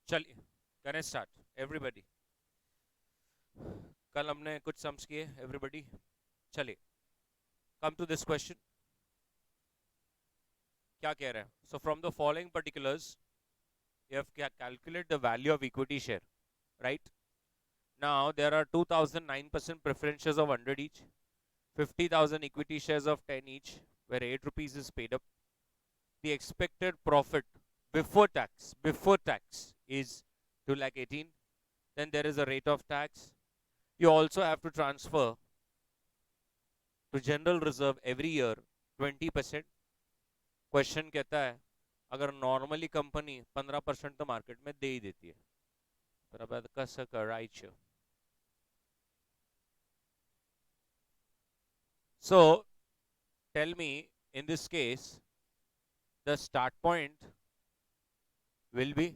चलिए करें start everybody. कल हमने कुछ सम्स किए एवरीबॉडी। चलिए कम टू दिस क्वेश्चन। क्या कह रहे हैं? So from the following particulars you have calculate the value of equity share, right? Now there are 2009% preference shares of 100 each, 50,000 equity shares of 10 each, where 8 rupees is paid up. The expected profit before tax is 2 lakh 18. Then there is a rate of tax. You also have to transfer to general reserve every year 20%. Question कहता है अगर normally company 15% तो market में दे ही देती है, पर अब कसं करायचं? So tell me, in this case the start point will be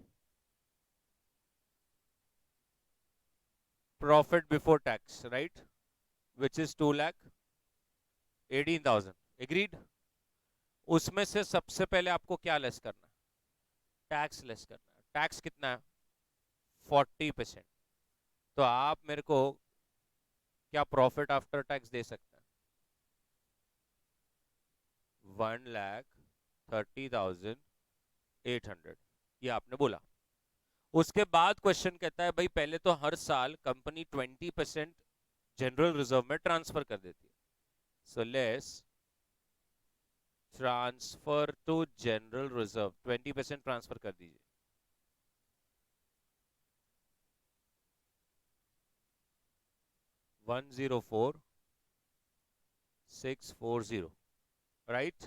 profit before tax, right? Which is 2 lakh 18,000. Agreed? उसमें से सबसे पहले आपको क्या लेस करना है? टैक्स लेस करना है। टैक्स कितना है? 40%। तो आप मेरे को क्या प्रॉफिट आफ्टर टैक्स दे सकते हैं? 1,30,800, ये आपने बोला। उसके बाद क्वेश्चन कहता है भाई पहले तो हर साल कंपनी 20% जनरल रिजर्व में ट्रांसफर कर देती है। So less transfer to general reserve, 20% transfer कर दीजिए। 104,640, राइट?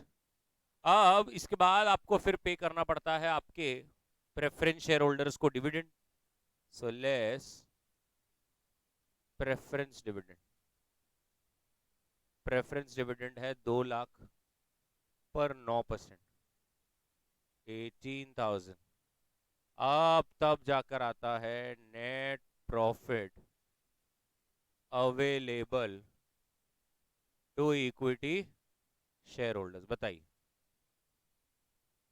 अब इसके बाद आपको फिर पे करना पड़ता है आपके प्रेफरेंस शेयर होल्डर्स को dividend. So less preference dividend, preference dividend है 2 लाख पर 9%, 18,000। अब तब जाकर आता है net profit available to equity shareholders. बताइए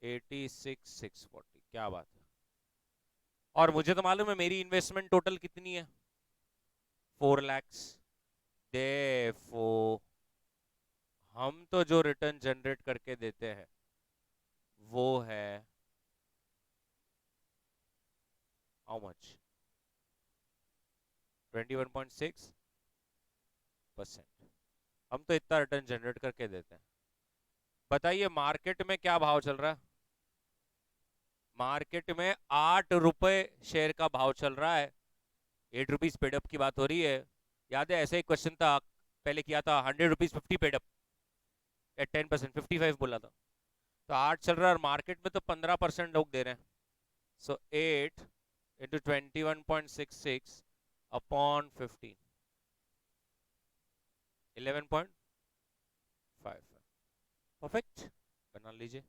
86,640, क्या बात है? और मुझे तो मालूम है मेरी इन्वेस्टमेंट टोटल कितनी है, 4 lakhs। Therefore हम तो जो रिटर्न जनरेट करके देते हैं वो है हाउ मच? 21.6%। हम तो इतना रिटर्न जनरेट करके देते हैं। बताइए मार्केट में क्या भाव चल रहा है? मार्केट में 8 रुपए शेयर का भाव चल रहा है। 8 रुपीज पेडअप की बात हो रही है। याद है ऐसे ही क्वेश्चन था पहले किया था, 100 रुपीज 50 पेडअप एट 10%, 55 बोला था। तो 8 चल रहा है और मार्केट में तो 15% लोग दे रहे हैं। सो 8 इंटू 21.66 अपॉन 15, 11.55। परफेक्ट, बना लीजिए।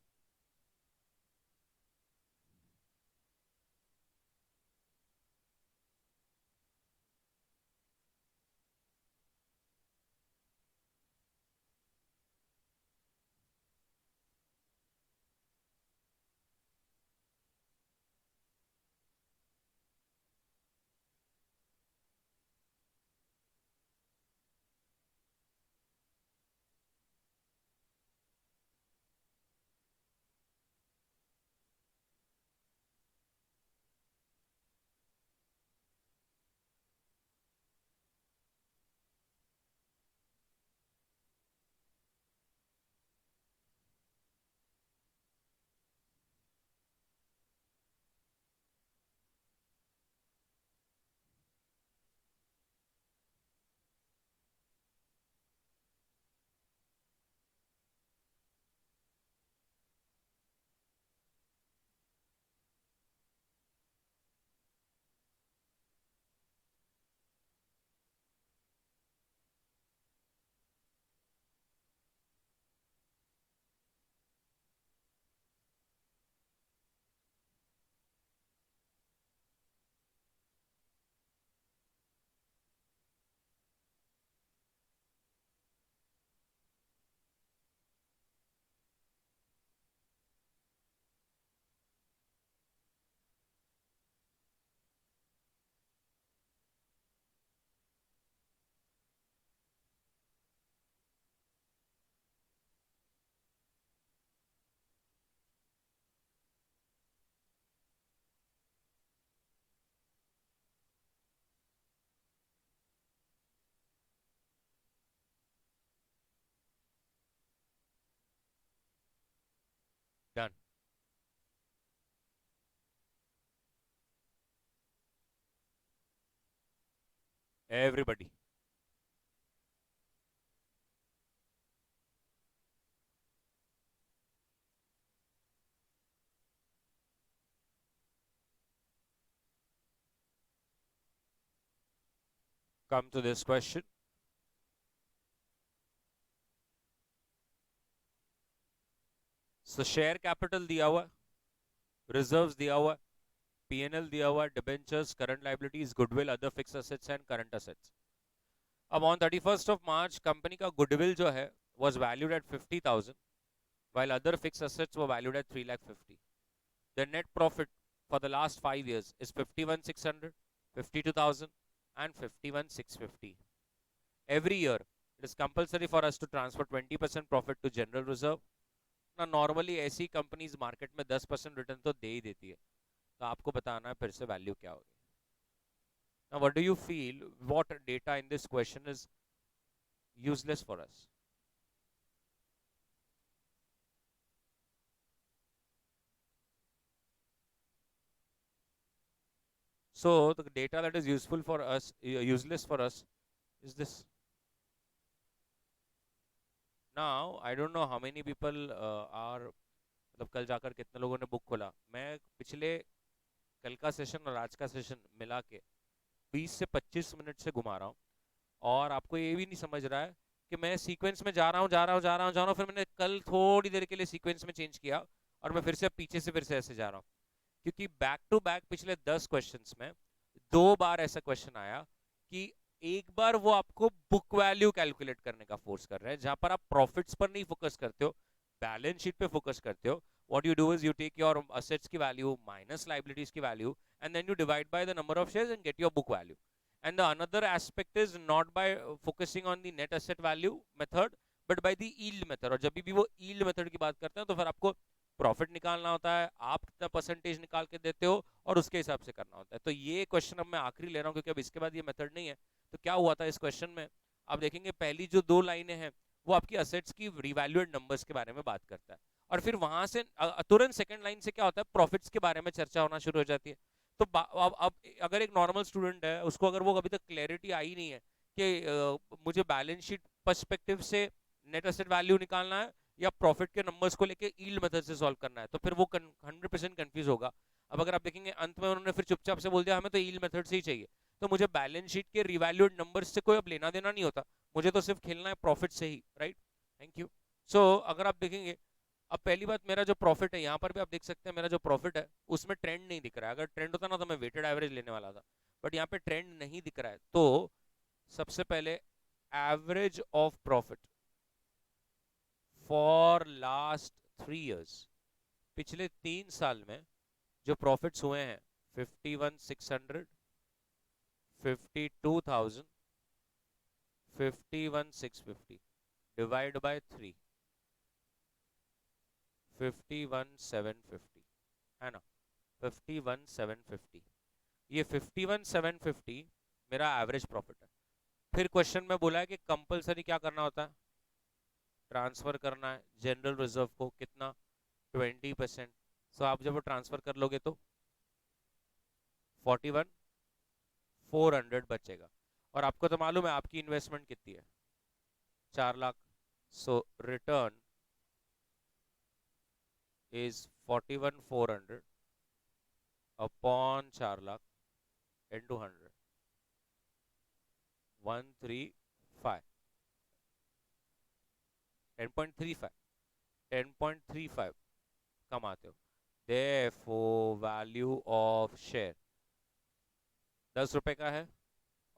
Everybody. Come to this question. So share capital दिया हुआ, रिजर्व्स दिया हुआ, पीएनएल दिया हुआ, debentures, current liabilities, goodwill, other fix assets and current assets. अब on 31st of March company का गुडविल जो है was valued at 50,000 while other fixed assets were valued at 3,50,000. The net profit for the last 5 years is 51,600, 52,000 and 51,650. Every year it is compulsory for us to transfer 20% profit to general reserve. ना normally ऐसी companies market में 10% return तो दे ही देती है, तो आपको बताना है फिर से वैल्यू क्या होगी. Now what do you feel, what data in this question is useless for us? So the data that is useful for us, useless for us, is this. Now I don't know how many people are, मतलब कल जाकर कितने लोगों ने book खोला. मैं पिछले कल का सेशन और आज का सेशन मिला के 20 से 25 मिनट से घुमा रहा हूँ, और आपको ये भी नहीं समझ रहा है कि मैं सीक्वेंस में जा रहा हूँ जा रहा हूँ जा रहा हूँ जा रहा हूँ, फिर मैंने कल थोड़ी देर के लिए सीक्वेंस में चेंज किया और मैं फिर से पीछे से फिर से ऐसे जा रहा हूँ, क्योंकि बैक टू बैक पिछले 10 क्वेश्चंस में 2 बार ऐसा क्वेश्चन आया कि एक बार वो आपको बुक वैल्यू कैलकुलेट करने का फोर्स कर रहे हैं, जहां पर आप प्रॉफिट्स पर नहीं फोकस करते हो, बैलेंस शीट पे फोकस करते हो. What you do is you take your assets की वैल्यू माइनस लाइबिलिटीज की value and then you divide by the number of shares and get your book value. And the another aspect is not by focusing on the net asset value method but by the yield method. और जब भी वो yield method की बात करते हैं तो फिर आपको प्रॉफिट निकालना होता है, आप कितना परसेंटेज निकाल के देते हो और उसके हिसाब से करना होता है. तो ये क्वेश्चन अब मैं आखिरी ले रहा हूँ क्योंकि अब इसके बाद ये मेथड नहीं है. तो क्या हुआ था इस क्वेश्चन में, आप देखेंगे पहली जो 2 लाइनें हैं वो आपकी असेट्स की रिवैल्यूएड नंबर्स के बारे में बात करता है, और फिर वहां से तुरंत सेकंड लाइन से क्या होता है, प्रॉफिट्स के बारे में चर्चा होना शुरू हो जाती है. तो अब अगर एक नॉर्मल स्टूडेंट है, उसको अगर वो अभी तक क्लैरिटी आई नहीं है कि मुझे बैलेंस शीट पर्सपेक्टिव से नेट एसेट वैल्यू निकालना है या प्रॉफिट के नंबर्स को लेके यील्ड मेथड से सॉल्व करना है, तो फिर वो 100% कंफ्यूज होगा. अब अगर आप देखेंगे अंत में उन्होंने फिर चुपचाप से बोल दिया हमें तो यील्ड मेथड से ही चाहिए, तो मुझे बैलेंस शीट के रिवैल्यूड नंबर्स से कोई अब लेना देना नहीं होता, मुझे तो सिर्फ खेलना है प्रॉफिट से ही. Right, thank you. सो अगर आप देखेंगे, अब पहली बात, मेरा जो प्रॉफिट है यहाँ पर भी आप देख सकते हैं, मेरा जो प्रॉफिट है उसमें ट्रेंड नहीं दिख रहा है. अगर ट्रेंड होता ना तो मैं वेटेड एवरेज लेने वाला था, बट यहाँ पे ट्रेंड नहीं दिख रहा है. तो सबसे पहले average of profit for last 3 years, पिछले 3 साल में जो प्रॉफिट्स हुए हैं 51,600, 52,000, 51,650 डिवाइड बाय 3, 51,750 है ना, 51,750. ये 51,750 मेरा एवरेज प्रॉफिट है. फिर क्वेश्चन में बोला है कि कंपलसरी क्या करना होता है, ट्रांसफर करना है जनरल रिजर्व को कितना, 20%. सो आप जब वो ट्रांसफर कर लोगे तो 41,400 बचेगा. और आपको तो मालूम है आपकी इन्वेस्टमेंट कितनी है, 4 lakh. So return is 41,400 upon 4 lakh into 100, 135, 10.35, 10.35 कमाते हो. Therefore वैल्यू ऑफ शेयर 10 रुपए का है,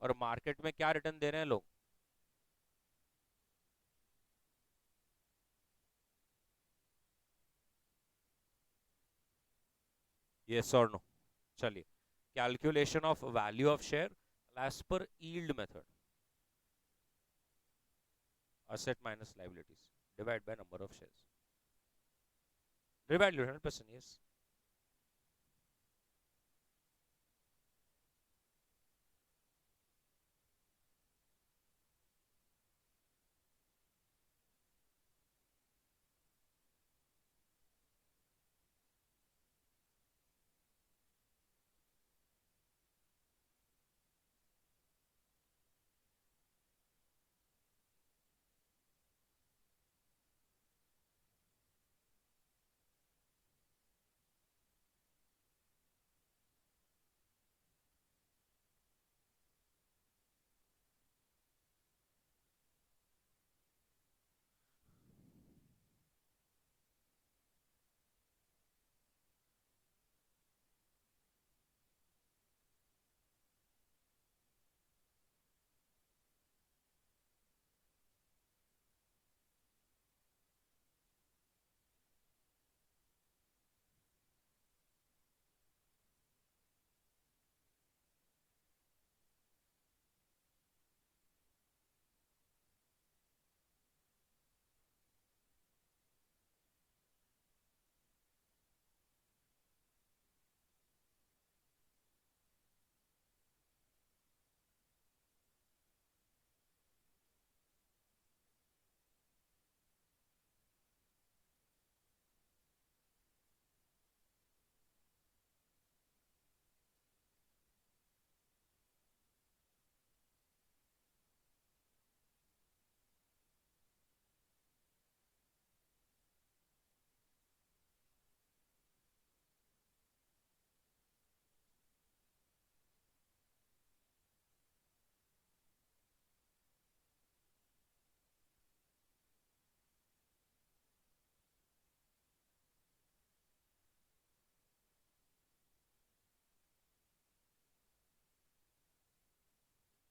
और मार्केट में क्या रिटर्न दे रहे हैं लोग, यस और नो. चलिए, calculation of value of share as per yield method, asset minus liabilities divided by number of shares, revalued 100%. Yes.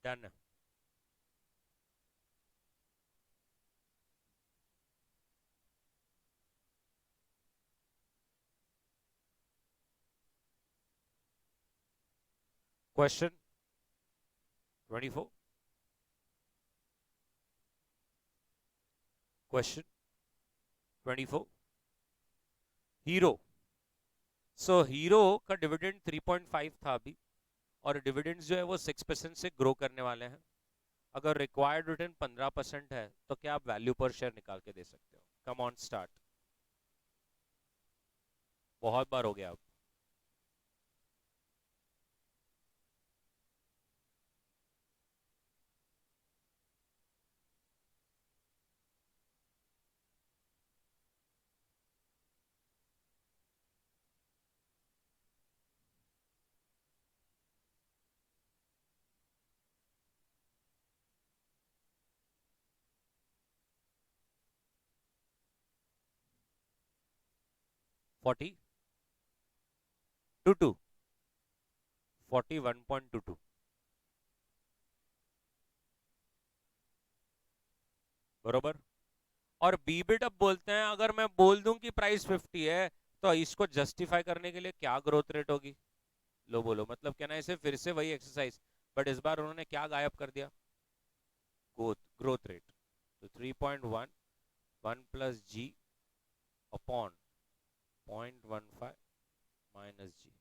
Done. Question 24। Question 24। Hero. So Hero का डिविडेंड 3.5 था अभी, और डिविडेंड्स जो है वो 6% से ग्रो करने वाले हैं। अगर रिक्वायर्ड रिटर्न 15% है तो क्या आप वैल्यू पर शेयर निकाल के दे सकते हो? Come on start. बहुत बार हो गया अब। Forty two two 41.22। बरोबर। और बीबिट अब बोलते हैं, अगर मैं बोल दूं कि प्राइस 50 है तो इसको जस्टिफाई करने के लिए क्या ग्रोथ रेट होगी? लो बोलो, मतलब कहना है इसे फिर से वही एक्सरसाइज, बट इस बार उन्होंने क्या गायब कर दिया? Growth growth rate. तो 3.1 1 प्लस जी अपॉन 0.15 माइनस जी।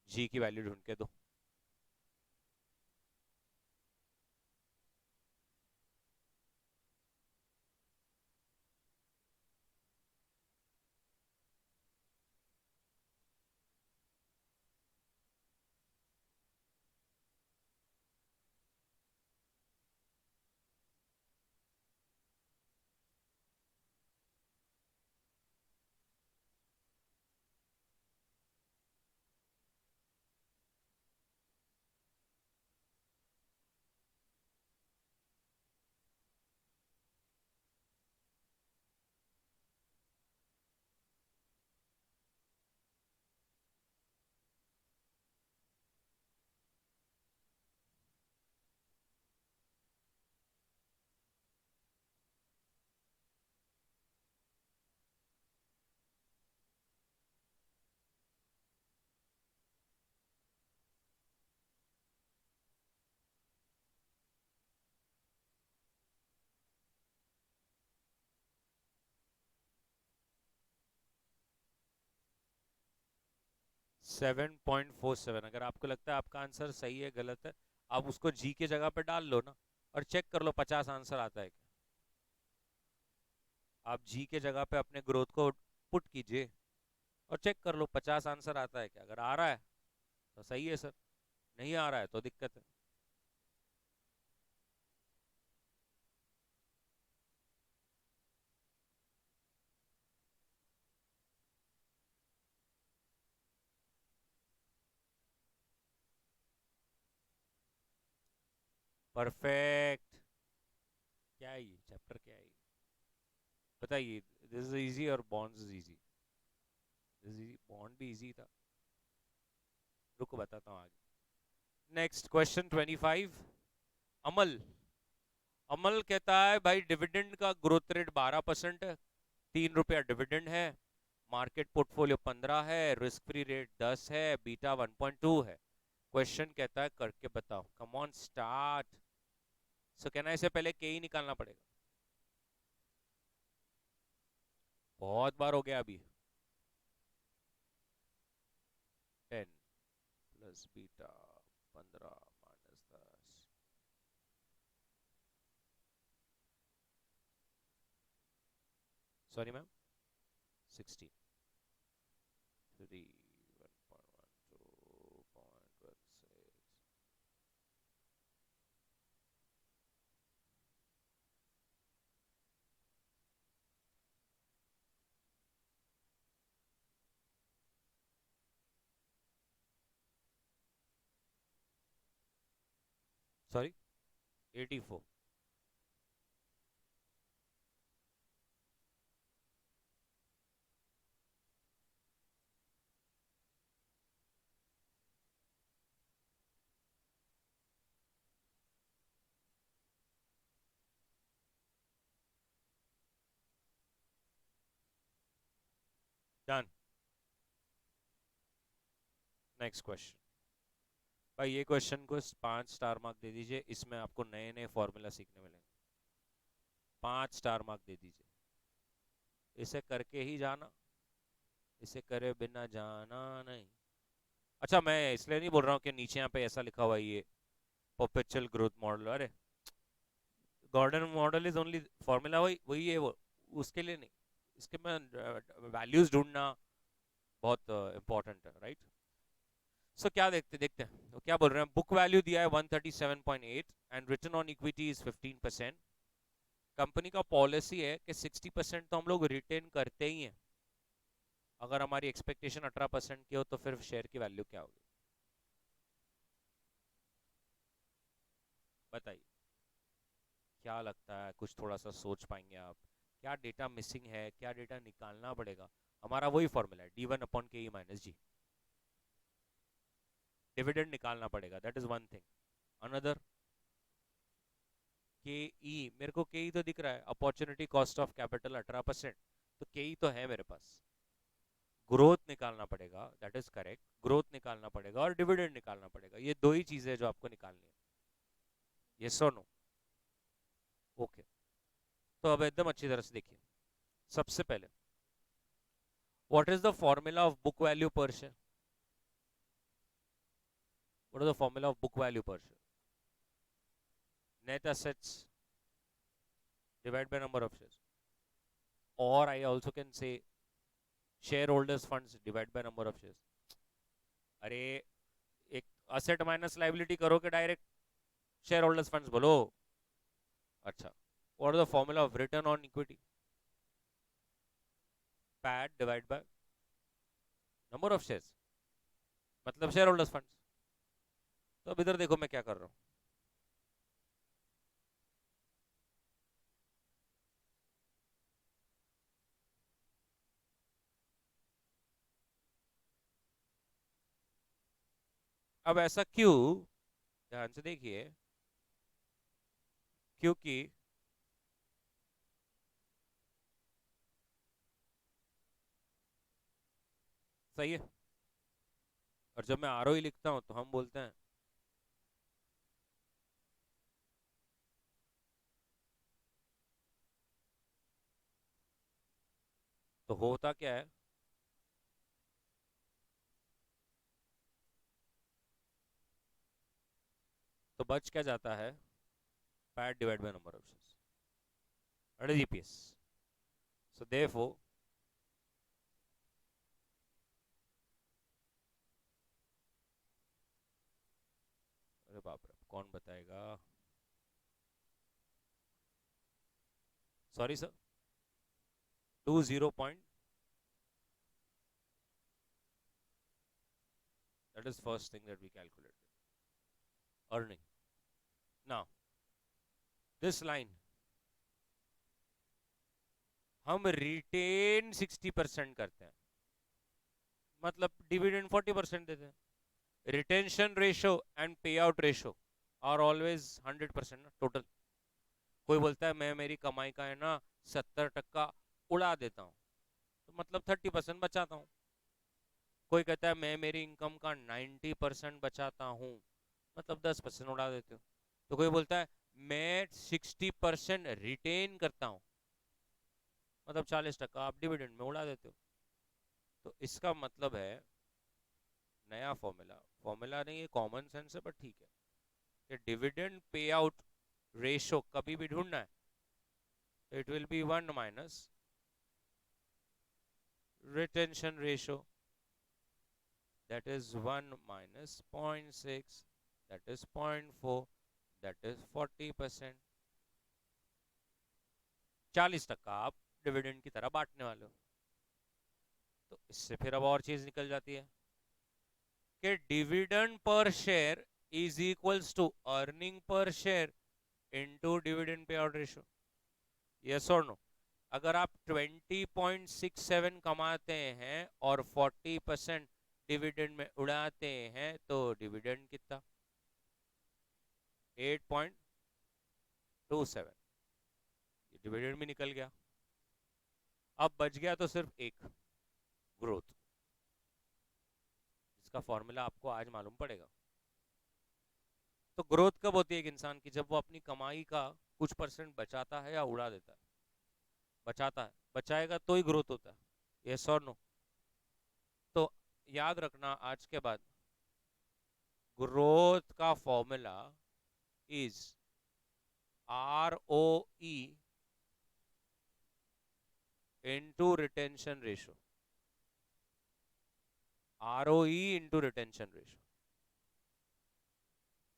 जी की वैल्यू ढूंढ के दो। सेवन 7.47। अगर आपको लगता है आपका आंसर सही है गलत है, आप उसको जी के जगह पे डाल लो ना, और चेक कर लो 50 आंसर आता है क्या। आप जी के जगह पे अपने ग्रोथ को पुट कीजिए और चेक कर लो 50 आंसर आता है क्या। अगर आ रहा है तो सही है सर, नहीं आ रहा है तो दिक्कत है। परफेक्ट। क्या है ये चैप्टर, क्या है ये बताइए? दिस इज इजी और bonds is easy. This easy, bond भी इजी था। रुको बताता हूँ आगे। Next question 25। अमल। अमल कहता है भाई डिविडेंड का ग्रोथ रेट 12% है, 3 रुपया डिविडेंड है, मार्केट पोर्टफोलियो 15 है, रिस्क फ्री रेट 10 है, बीटा 1.2 है। क्वेश्चन कहता है करके बताओ। कम ऑन स्टार्ट। सो कहना है इससे पहले के ही निकालना पड़ेगा। बहुत बार हो गया अभी। 10 plus beta 15 minus 10। Sorry ma'am, 16 3 1.12 0.16। Sorry 84। Done. Next question. भाई ये क्वेश्चन को 5 स्टार मार्क दे दीजिए, इसमें आपको नए नए फॉर्मूला सीखने मिलेंगे। 5 स्टार मार्क दे दीजिए, इसे करके ही जाना, इसे करे बिना जाना नहीं। अच्छा, मैं इसलिए नहीं बोल रहा हूँ कि नीचे यहाँ पे ऐसा लिखा हुआ है ये परपेचुअल ग्रोथ मॉडल, अरे Gordon model is only formula, वही वही है वो, उसके लिए नहीं। इसके में वैल्यूज ढूंढना बहुत इंपॉर्टेंट है, राइट। सो क्या देखते देखते हैं तो क्या बोल रहे हैं, बुक वैल्यू दिया है 137.8 and return on equity is 15%। Company का पॉलिसी है कि 60% तो हम लोग रिटेन करते ही हैं। अगर हमारी एक्सपेक्टेशन 18% की हो तो फिर शेयर की वैल्यू क्या होगी, बताइए। क्या लगता है, कुछ थोड़ा सा सोच पाएंगे आप? क्या डेटा मिसिंग है, क्या डेटा निकालना पड़ेगा? हमारा वही फॉर्मूला है D1/KE-G। डिविडेंड निकालना पड़ेगा, that is one thing. Another, के ई, मेरे को के ई तो दिख रहा है, अपॉर्चुनिटी कॉस्ट ऑफ कैपिटल 18%, तो के ई तो है मेरे पास। ग्रोथ निकालना पड़ेगा, दैट इज करेक्ट, ग्रोथ निकालना पड़ेगा और डिविडेंड निकालना पड़ेगा, ये दो ही चीजें जो आपको निकालनी है। यस और नो? ओके, तो अब एकदम अच्छी तरह से देखिए। सबसे पहले, what is the formula of book value per share? What is the formula of book value per share? Net assets divide by number of shares, और I also can say share holders funds divide by number of shares. अरे, एक asset minus liability करो कि direct share holders funds बोलो? अच्छा, what is the formula of return on equity? PAT divide by number of shares, मतलब share holders funds. तो अब इधर देखो मैं क्या कर रहा हूं। अब ऐसा क्यों, ध्यान से देखिए, क्योंकि सही है, और जब मैं आरओई लिखता हूं तो हम बोलते हैं तो होता क्या है, तो बच क्या जाता है, PAT divide by number of shares, that is EPS. So therefore अरे बाप रे, कौन बताएगा, sorry sir, 20 that is first thing that we calculated, earning. Now this line हम रिटेन 60% करते हैं, मतलब डिविडेंड 40% देते हैं। रिटेंशन रेशो एंड पे आउट रेशो आर ऑलवेज 100% ना टोटल। कोई बोलता है मैं मेरी कमाई का है ना 70% उड़ा देता हूँ, तो मतलब 30% बचाता हूँ। कोई कहता है मैं मेरी इनकम का 90% बचाता हूँ, मतलब 10% उड़ा देते हो। तो कोई बोलता है मैं 60% रिटेन करता हूँ, मतलब 40% आप डिविडेंड में उड़ा देते हो। तो इसका मतलब है, नया फॉर्मूला, फॉर्मूला नहीं, ये कॉमन सेंस है, बट ठीक है, कि डिविडेंड पे आउट रेशो कभी भी ढूंढना है तो it will be 1 minus retention ratio, that is 1 minus 0.6, that is 0.4, that is 40%। 40% आप डिविडेंड की तरह बांटने वाले हो। तो इससे फिर अब और चीज निकल जाती है कि dividend per share is equals to earning per share into dividend pay out ratio. Yes और नो? अगर आप 20.67 कमाते हैं और 40% डिविडेंड में उड़ाते हैं तो डिविडेंड कितना, 8.27, डिविडेंड भी निकल गया। अब बच गया तो सिर्फ एक, ग्रोथ, इसका फॉर्मूला आपको आज मालूम पड़ेगा। तो ग्रोथ कब होती है एक इंसान की? जब वो अपनी कमाई का कुछ परसेंट बचाता है या उड़ा देता है। बचाता है, बचाएगा तो ही ग्रोथ होता है, यस और नो? तो याद रखना आज के बाद, ग्रोथ का formula is ROE into retention ratio. ROE into retention ratio.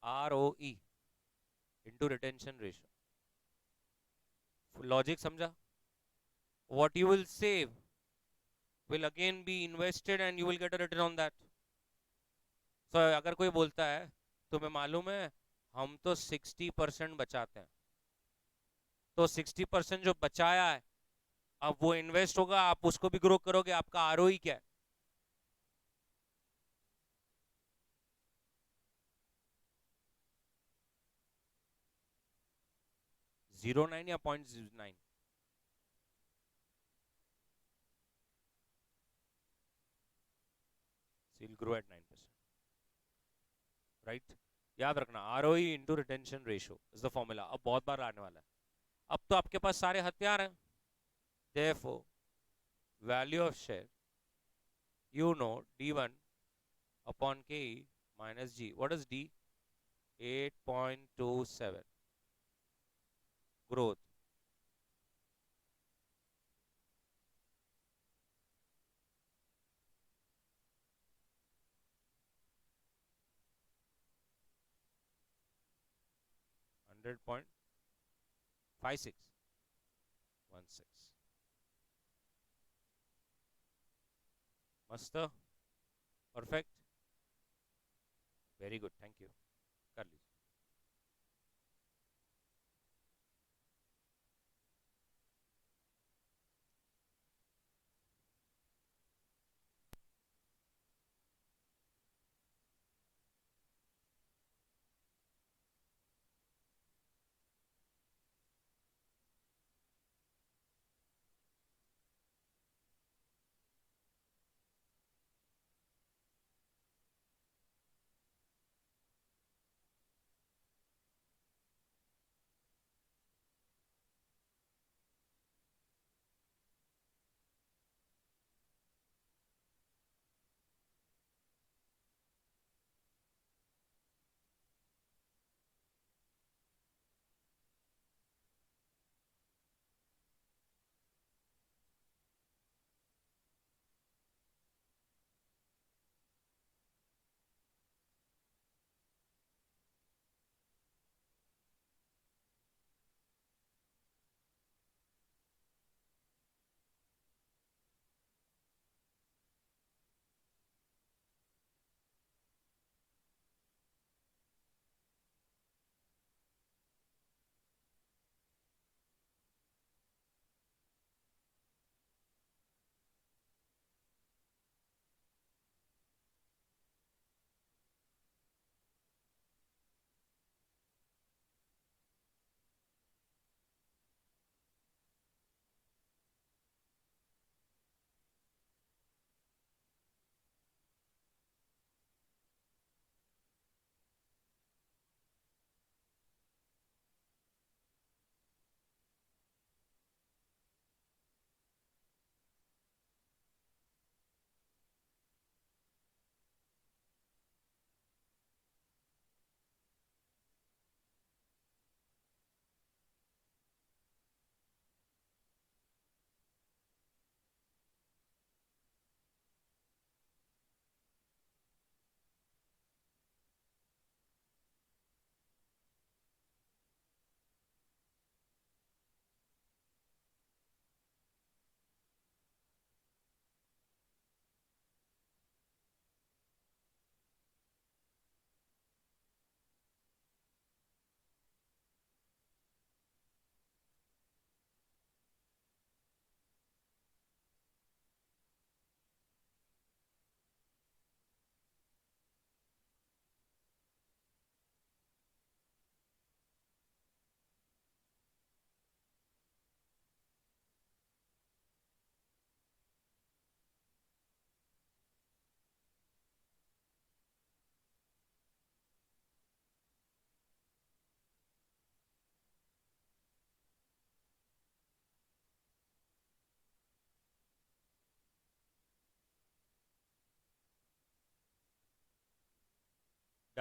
ROE into retention ratio. Logic समझा? What you will save will again be invested and you will get a return on that. So अगर कोई बोलता है तुम्हें मालूम है हम तो 60% बचाते हैं, तो 60% जो बचाया है अब वो इन्वेस्ट होगा, आप उसको भी ग्रो करोगे, आपका आरओई क्या है? 0.9 या 0.9? Will grow at 9%, right? याद रखना, ROE into retention ratio is the formula. अब बहुत बार आने वाला है, अब तो आपके पास सारे हथियार हैं। therefore value of share, you know, d1 upon ke minus g. What is d? 8.27 growth, 100.5616। मस्त, perfect, very good, thank you. कर लीजिए।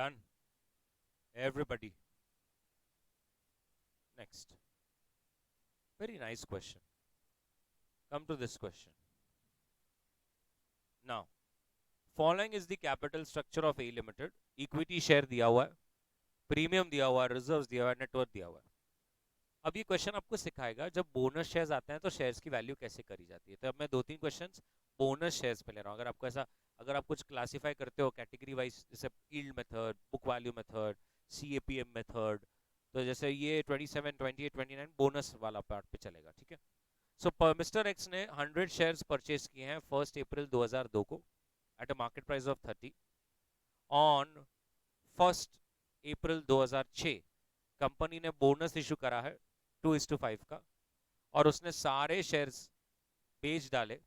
Done everybody. Next. Very nice question. Come to this question now. Following is the capital structure of a limited. Equity share दिया हुआ है, premium दिया हुआ है, reserves दिया हुआ है, नेटवर्थ दिया हुआ है. अब ये क्वेश्चन आपको सिखाएगा जब बोनस शेयर्स आते हैं तो शेयर्स की वैल्यू कैसे करी जाती है. तो अब मैं 2-3 क्वेश्चंस बोनस शेयर्स पे ले रहा हूँ. अगर आपको ऐसा, अगर आप कुछ क्लासिफाई करते हो कैटेगरी वाइज, जैसे yield method, book value method, CAPM method, तो जैसे ये 27, 28, 29 बोनस वाला पार्ट पे चलेगा. ठीक है. सो मिस्टर एक्स ने 100 शेयर्स परचेज किए हैं 1 अप्रैल 2002 को at a market price of 30. On 1 April 2006 company ने बोनस इशू करा है 2:5 का, और उसने सारे शेयर्स बेच डाले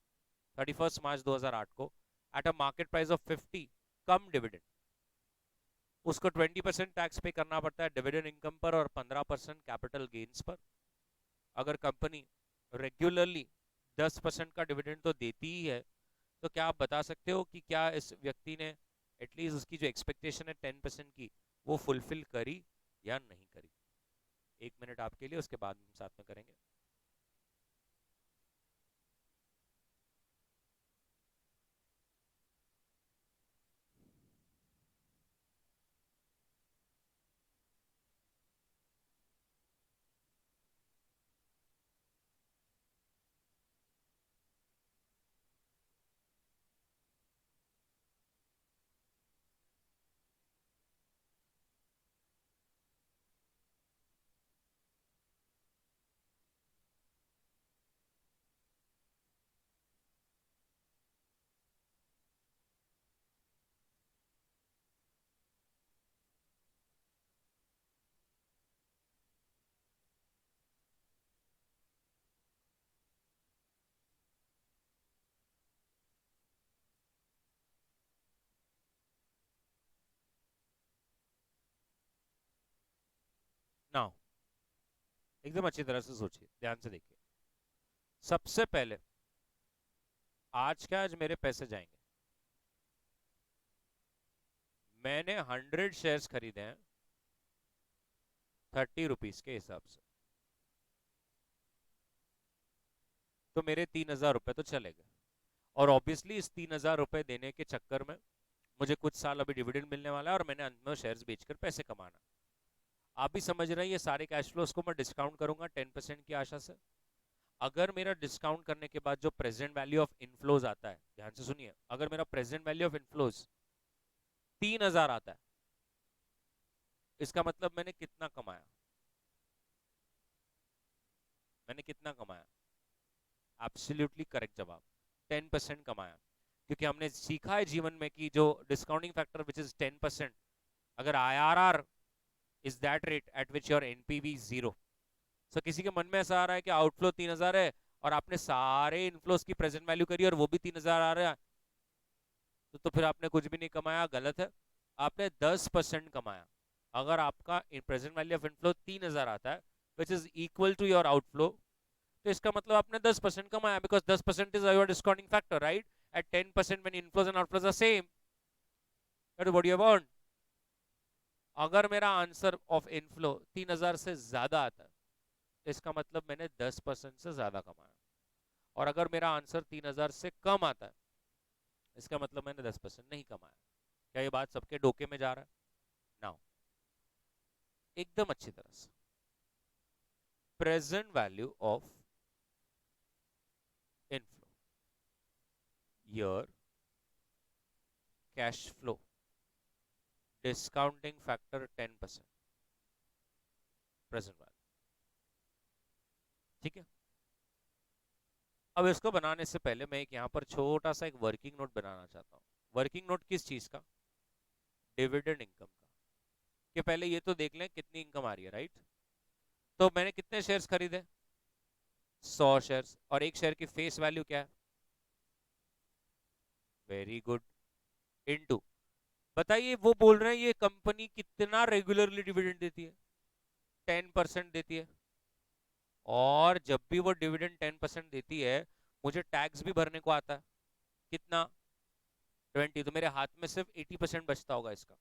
31 मार्च 2008 को at a market price of 50 come dividend. उसको 20% टैक्स पे करना पड़ता है डिविडेंड इनकम पर और 15% कैपिटल गेन्स पर. अगर कंपनी रेगुलरली 10% का डिविडेंड तो देती ही है, तो क्या आप बता सकते हो कि क्या इस व्यक्ति ने एटलीस्ट उसकी जो एक्सपेक्टेशन है 10% की वो फुलफिल करी या नहीं करी. 1 मिनट आपके लिए, उसके बाद हम साथ में करेंगे. नाउ एकदम अच्छी तरह से सोचिए, ध्यान से देखिए. सबसे पहले आज के आज मेरे पैसे जाएंगे. मैंने 100 शेयर्स खरीदे हैं 30 रुपीज के हिसाब से, तो मेरे 3,000 रुपए तो चले गए. और ऑब्वियसली इस 3,000 रुपए देने के चक्कर में मुझे कुछ साल अभी डिविडेंड मिलने वाला है और मैंने अंत में शेयर्स बेचकर पैसे कमाना. आप भी समझ रहे हैं ये सारे कैश फ्लोस को मैं डिस्काउंट करूंगा 10% की आशा से. अगर मेरा डिस्काउंट करने के बाद जो प्रेजेंट वैल्यू ऑफ इनफ्लोज आता है, ध्यान से सुनिए, अगर मेरा प्रेजेंट वैल्यू ऑफ इनफ्लोज 3,000 आता है, इसका मतलब मैंने कितना कमाया. मैंने कितना कमाया? एब्सोल्युटली करेक्ट जवाब, 10% कमाया. क्योंकि हमने सीखा है जीवन में कि जो डिस्काउंटिंग फैक्टर विच इज 10%, अगर IRR is that rate at which your NPV 0. सो किसी के मन में ऐसा आ रहा है कि आउटफ्लो 3,000 है और आपने सारे इनफ्लोस की प्रेजेंट वैल्यू करी और वो भी 3,000 आ रहा है, तो फिर आपने कुछ भी नहीं कमाया. गलत है, आपने 10% कमाया. अगर आपका प्रेजेंट वैल्यू ऑफ इनफ्लो 3,000 आता है which is equal to your outflow, तो इसका मतलब आपने 10% कमाया, because 10% is your discounting factor, right? At 10% when inflows and outflows are same, that is what you have earned. अगर मेरा आंसर ऑफ इनफ्लो 3,000 से ज्यादा आता है, तो इसका मतलब मैंने 10% से ज्यादा कमाया. और अगर मेरा आंसर 3,000 से कम आता है, इसका मतलब मैंने 10% नहीं कमाया. क्या ये बात सबके डोके में जा रहा है? नाउ एकदम अच्छी तरह से, present value of inflow, year, cash flow, discounting factor 10%, present value. ठीक है. अब इसको बनाने से पहले मैं एक यहाँ पर छोटा सा एक वर्किंग नोट बनाना चाहता हूँ. वर्किंग नोट किस चीज का? डिविडेंड इनकम का. कि पहले ये तो देख लें कितनी इनकम आ रही है, राइट? तो मैंने कितने शेयर्स खरीदे? 100 शेयर्स. और एक शेयर की फेस वैल्यू क्या है? Very good. इनटू, बताइए, वो बोल रहे हैं ये कंपनी कितना रेगुलरली डिविडेंड देती है? 10% देती है. और जब भी वो डिविडेंड 10% देती है, मुझे टैक्स भी भरने को आता है. कितना? 20. तो मेरे हाथ में सिर्फ 80% बचता होगा इसका.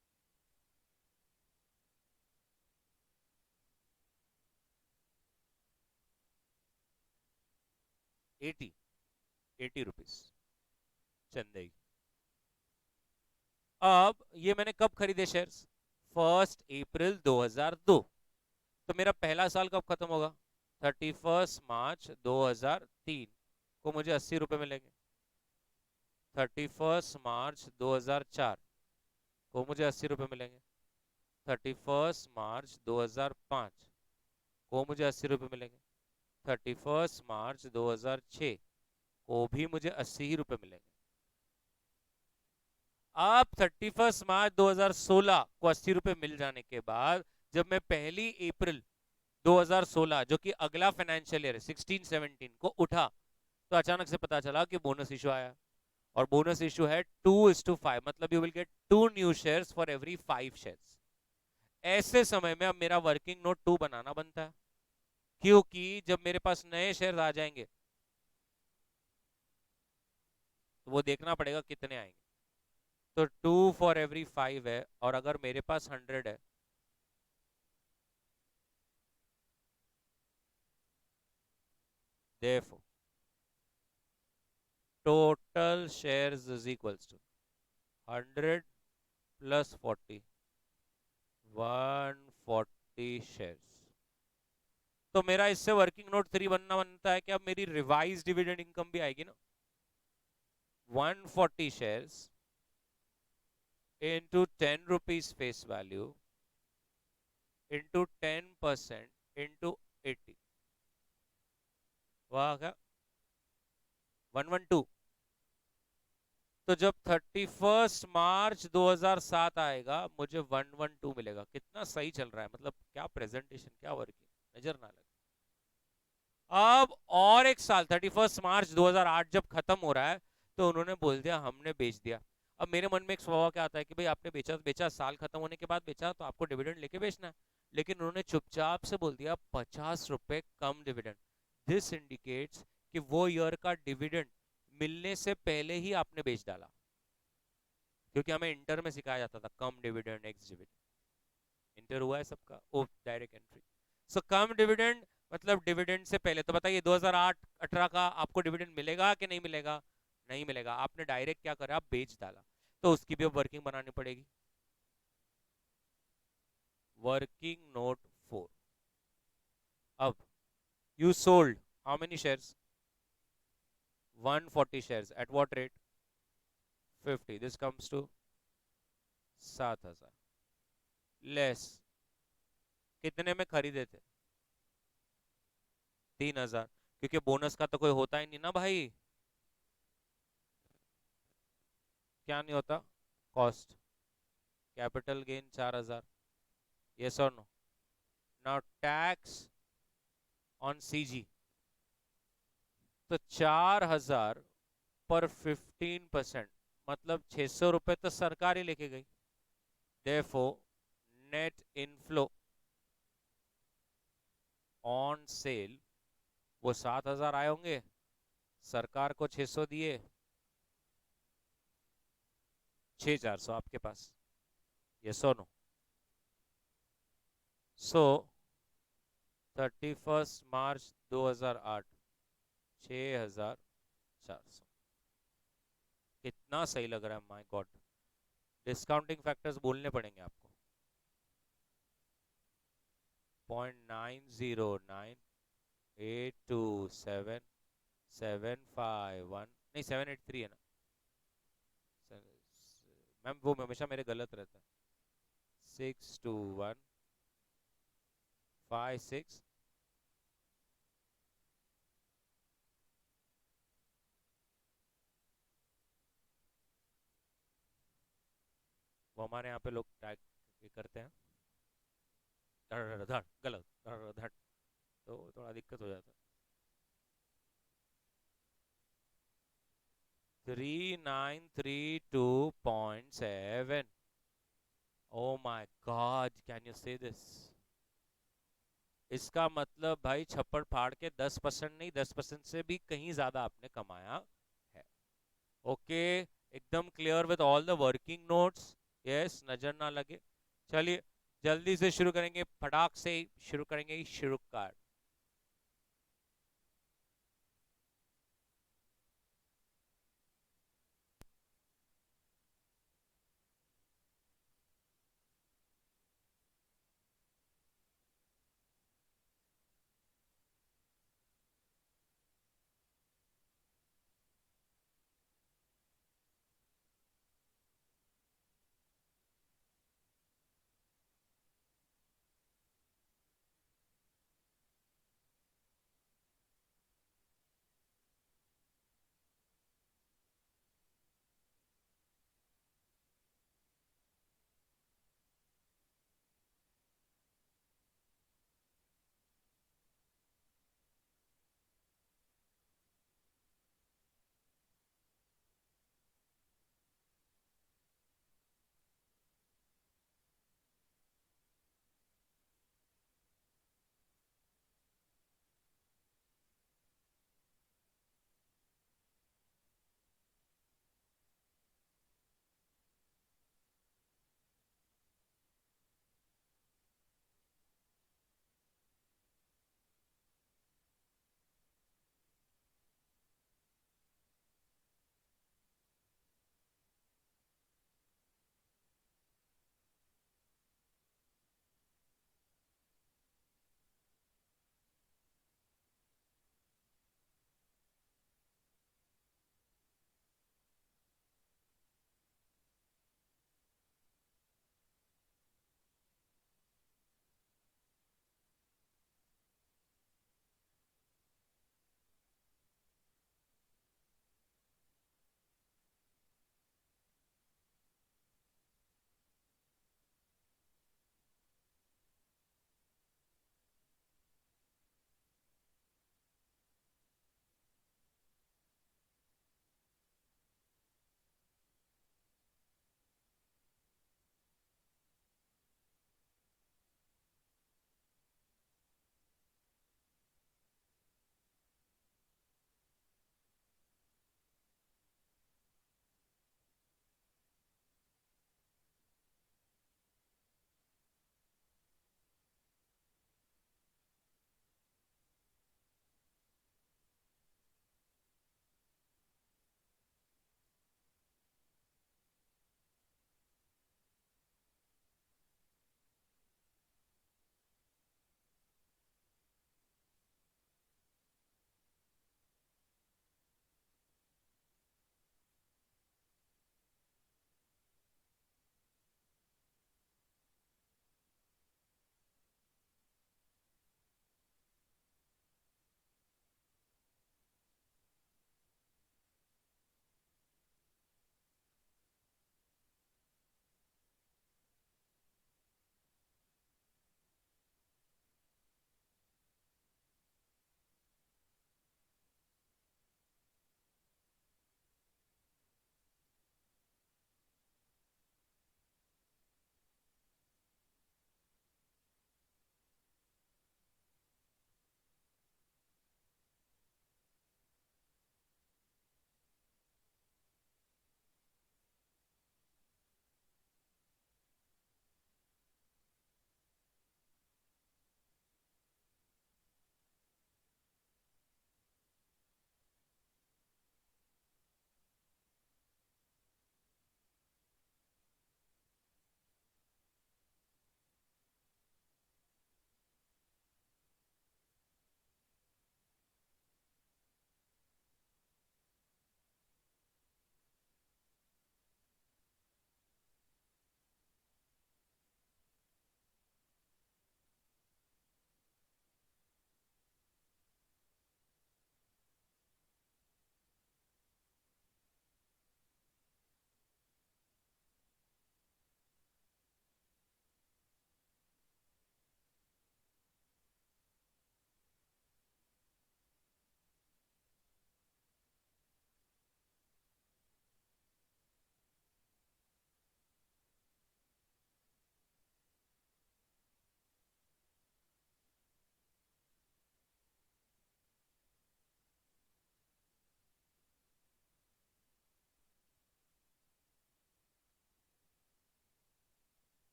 80 रुपीज चंदई। अब ये मैंने कब खरीदे शेयर्स? 1 अप्रैल 2002। तो मेरा पहला साल कब खत्म होगा? 31 मार्च 2003 को मुझे 80 रुपए मिलेंगे। 31 मार्च 2004 को मुझे 80 रुपए मिलेंगे। 31 मार्च 2005 को मुझे 80 रुपए मिलेंगे। 31 मार्च 2006 को भी मुझे 80 रुपए मिलेंगे। अब 31 मार्च 2016 को 80 रुपए मिल जाने के बाद जब मैं 1 अप्रैल 2016 जो कि अगला फाइनेंशियल ईयर 16-17 को उठा, तो अचानक से पता चला कि बोनस इशू आया, और बोनस इशू है 2:5, मतलब you will get 2 new shares for every 5 shares. ऐसे समय में अब मेरा वर्किंग नोट 2 बनाना बनता है, क्योंकि जब मेरे पास नए शेयर आ जाएंगे तो वो देखना पड़ेगा कितने आएंगे। तो 2 फॉर एवरी 5 है, और अगर मेरे पास 100 है therefore total shares is equals to 100 plus 40, 140 shares. तो मेरा इससे वर्किंग नोट 3 बनता है कि अब मेरी रिवाइज डिविडेंड इनकम भी आएगी ना। 140 shares into 10 rupees face value into 10% into 80, वाह क्या 112। तो जब 31 मार्च 2007 आएगा मुझे 112 मिलेगा। कितना सही चल रहा है, मतलब क्या प्रेजेंटेशन, क्या वर्किंग, नजर ना लगे। अब और एक साल 31 मार्च 2008 जब खत्म हो रहा है तो उन्होंने बोल दिया हमने बेच दिया। अब मेरे मन में एक स्वभाव क्या आता है कि भाई आपने बेचा तो बेचा, साल खत्म होने के बाद बेचा तो आपको डिविडेंड लेके बेचना है। लेकिन उन्होंने चुपचाप से बोल दिया 50 रुपए कम डिविडेंड। दिस इंडिकेट्स कि वो ईयर का डिविडेंड मिलने से पहले ही आपने बेच डाला, क्योंकि हमें इंटर में सिखाया जाता था कम डिविडेंड एक्स डिविडेंड। इंटर हुआ है सबका? ओ डायरेक्ट एंट्री। सो कम डिविडेंड मतलब डिविडेंड से पहले। तो बताइए 2008-18 का आपको डिविडेंड मिलेगा कि नहीं मिलेगा? नहीं मिलेगा। आपने डायरेक्ट क्या करा, बेच डाला। तो उसकी भी अब वर्किंग बनानी पड़ेगी। Working note 4। अब you sold how many shares? 140 shares at what rate? 50। This comes to 7,000 less कितने में खरीदे थे? 3,000। क्योंकि बोनस का तो कोई होता ही नहीं ना भाई। क्या नहीं होता? कॉस्ट। Capital gain 4,000। यस और no? Now tax on CG. तो 4,000 पर 15%, मतलब 600 रुपए तो सरकार ही लेके गई। Therefore net inflow on sale वो 7,000 आए होंगे, सरकार को 600 दिए, 6,400 आपके पास। यस और नो? सो 31 मार्च 2008 6,400। कितना सही लग रहा है, माय गॉड। डिस्काउंटिंग फैक्टर्स बोलने पड़ेंगे आपको। 0.909827751, नहीं 783 है ना? मैम वो हमेशा मेरे गलत रहता है। 62156। वो हमारे यहाँ पे लोग टैग करते हैं धड़ धड़ गलत धड़ धड़, तो थोड़ा दिक्कत हो जाता है। 3932.7। Oh my God, can you से दिस? इसका मतलब भाई छप्पड़ फाड़ के 10% नहीं, 10% से भी कहीं ज्यादा आपने कमाया है। ओके, एकदम clear with all the working notes. Yes, नजर ना लगे। चलिए जल्दी से शुरू करेंगे, फटाक से शुरू करेंगे। शुरू कर।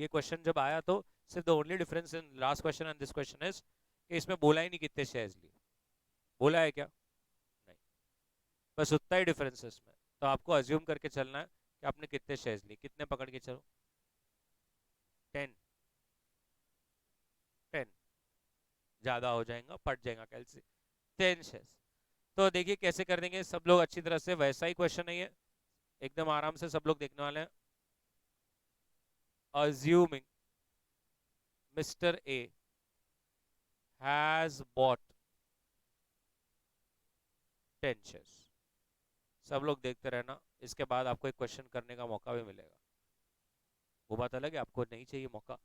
ये क्वेश्चन जब आया तो सिर्फ the only difference in last question and this question is कि इसमें बोला ही नहीं कितने शेयर्स लिए, बोला है क्या, नहीं, बस उतना ही डिफरेंस है इसमें। तो आपको अज्यूम करके चलना है कि आपने कितने शेयर्स लिए, कितने पकड़ के चलो, 10, 10 ज्यादा हो जाएगा, पट जाएगा कैलसी, 10 शेयर्स। तो देखिए कैसे कर देंगे सब लोग अच्छी तरह से, वैसा ही क्वेश्चन है ये, एकदम आराम से सब लोग देखने वाले हैं। assuming Mr. A has bought 10 shares, सब लोग देखते रहना, इसके बाद आपको एक क्वेश्चन करने का मौका भी मिलेगा, वो बात अलग है, आपको नहीं चाहिए मौका।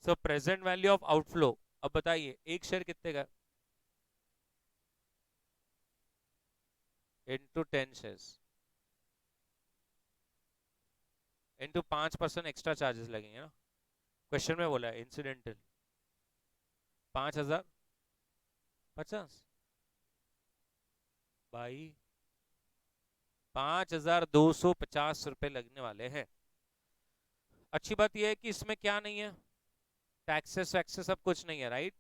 सो प्रेजेंट वैल्यू ऑफ आउटफ्लो, अब बताइए एक शेयर कितने का, into 10 shares into 5% extra charges लगेंगे ना, क्वेश्चन में बोला है इंसिडेंटल 5050 भाई 5250 रुपए लगने वाले हैं। अच्छी बात यह है कि इसमें क्या नहीं है, टैक्सेस वैक्सेस सब कुछ नहीं है, right.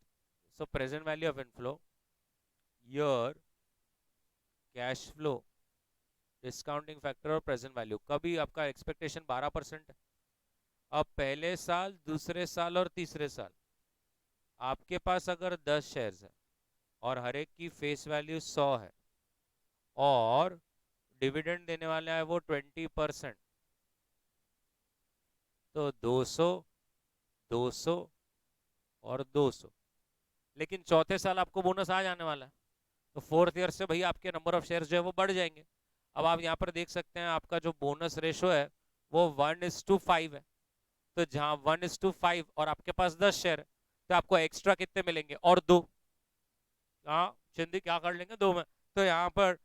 So present value of inflow, year, cash flow, discounting factor और प्रेजेंट वैल्यू, कभी आपका एक्सपेक्टेशन 12% है। अब पहले साल, दूसरे साल और तीसरे साल आपके पास अगर 10 शेयर्स है और हर एक की फेस वैल्यू 100 है और डिविडेंड देने वाला है वो 20%, तो 200, 200 और 200, लेकिन चौथे साल आपको बोनस आ जाने वाला है, तो फोर्थ ईयर से भैया आपके नंबर ऑफ शेयर्स जो है वो बढ़ जाएंगे। अब आप यहाँ पर देख सकते हैं आपका जो बोनस रेशो है वो 1:5 है, तो जहाँ 1:5 और आपके पास 10 शेयर है, तो आपको एक्स्ट्रा कितने मिलेंगे, और दो, हाँ चिंदी क्या कर लेंगे, दो में। तो यहाँ पर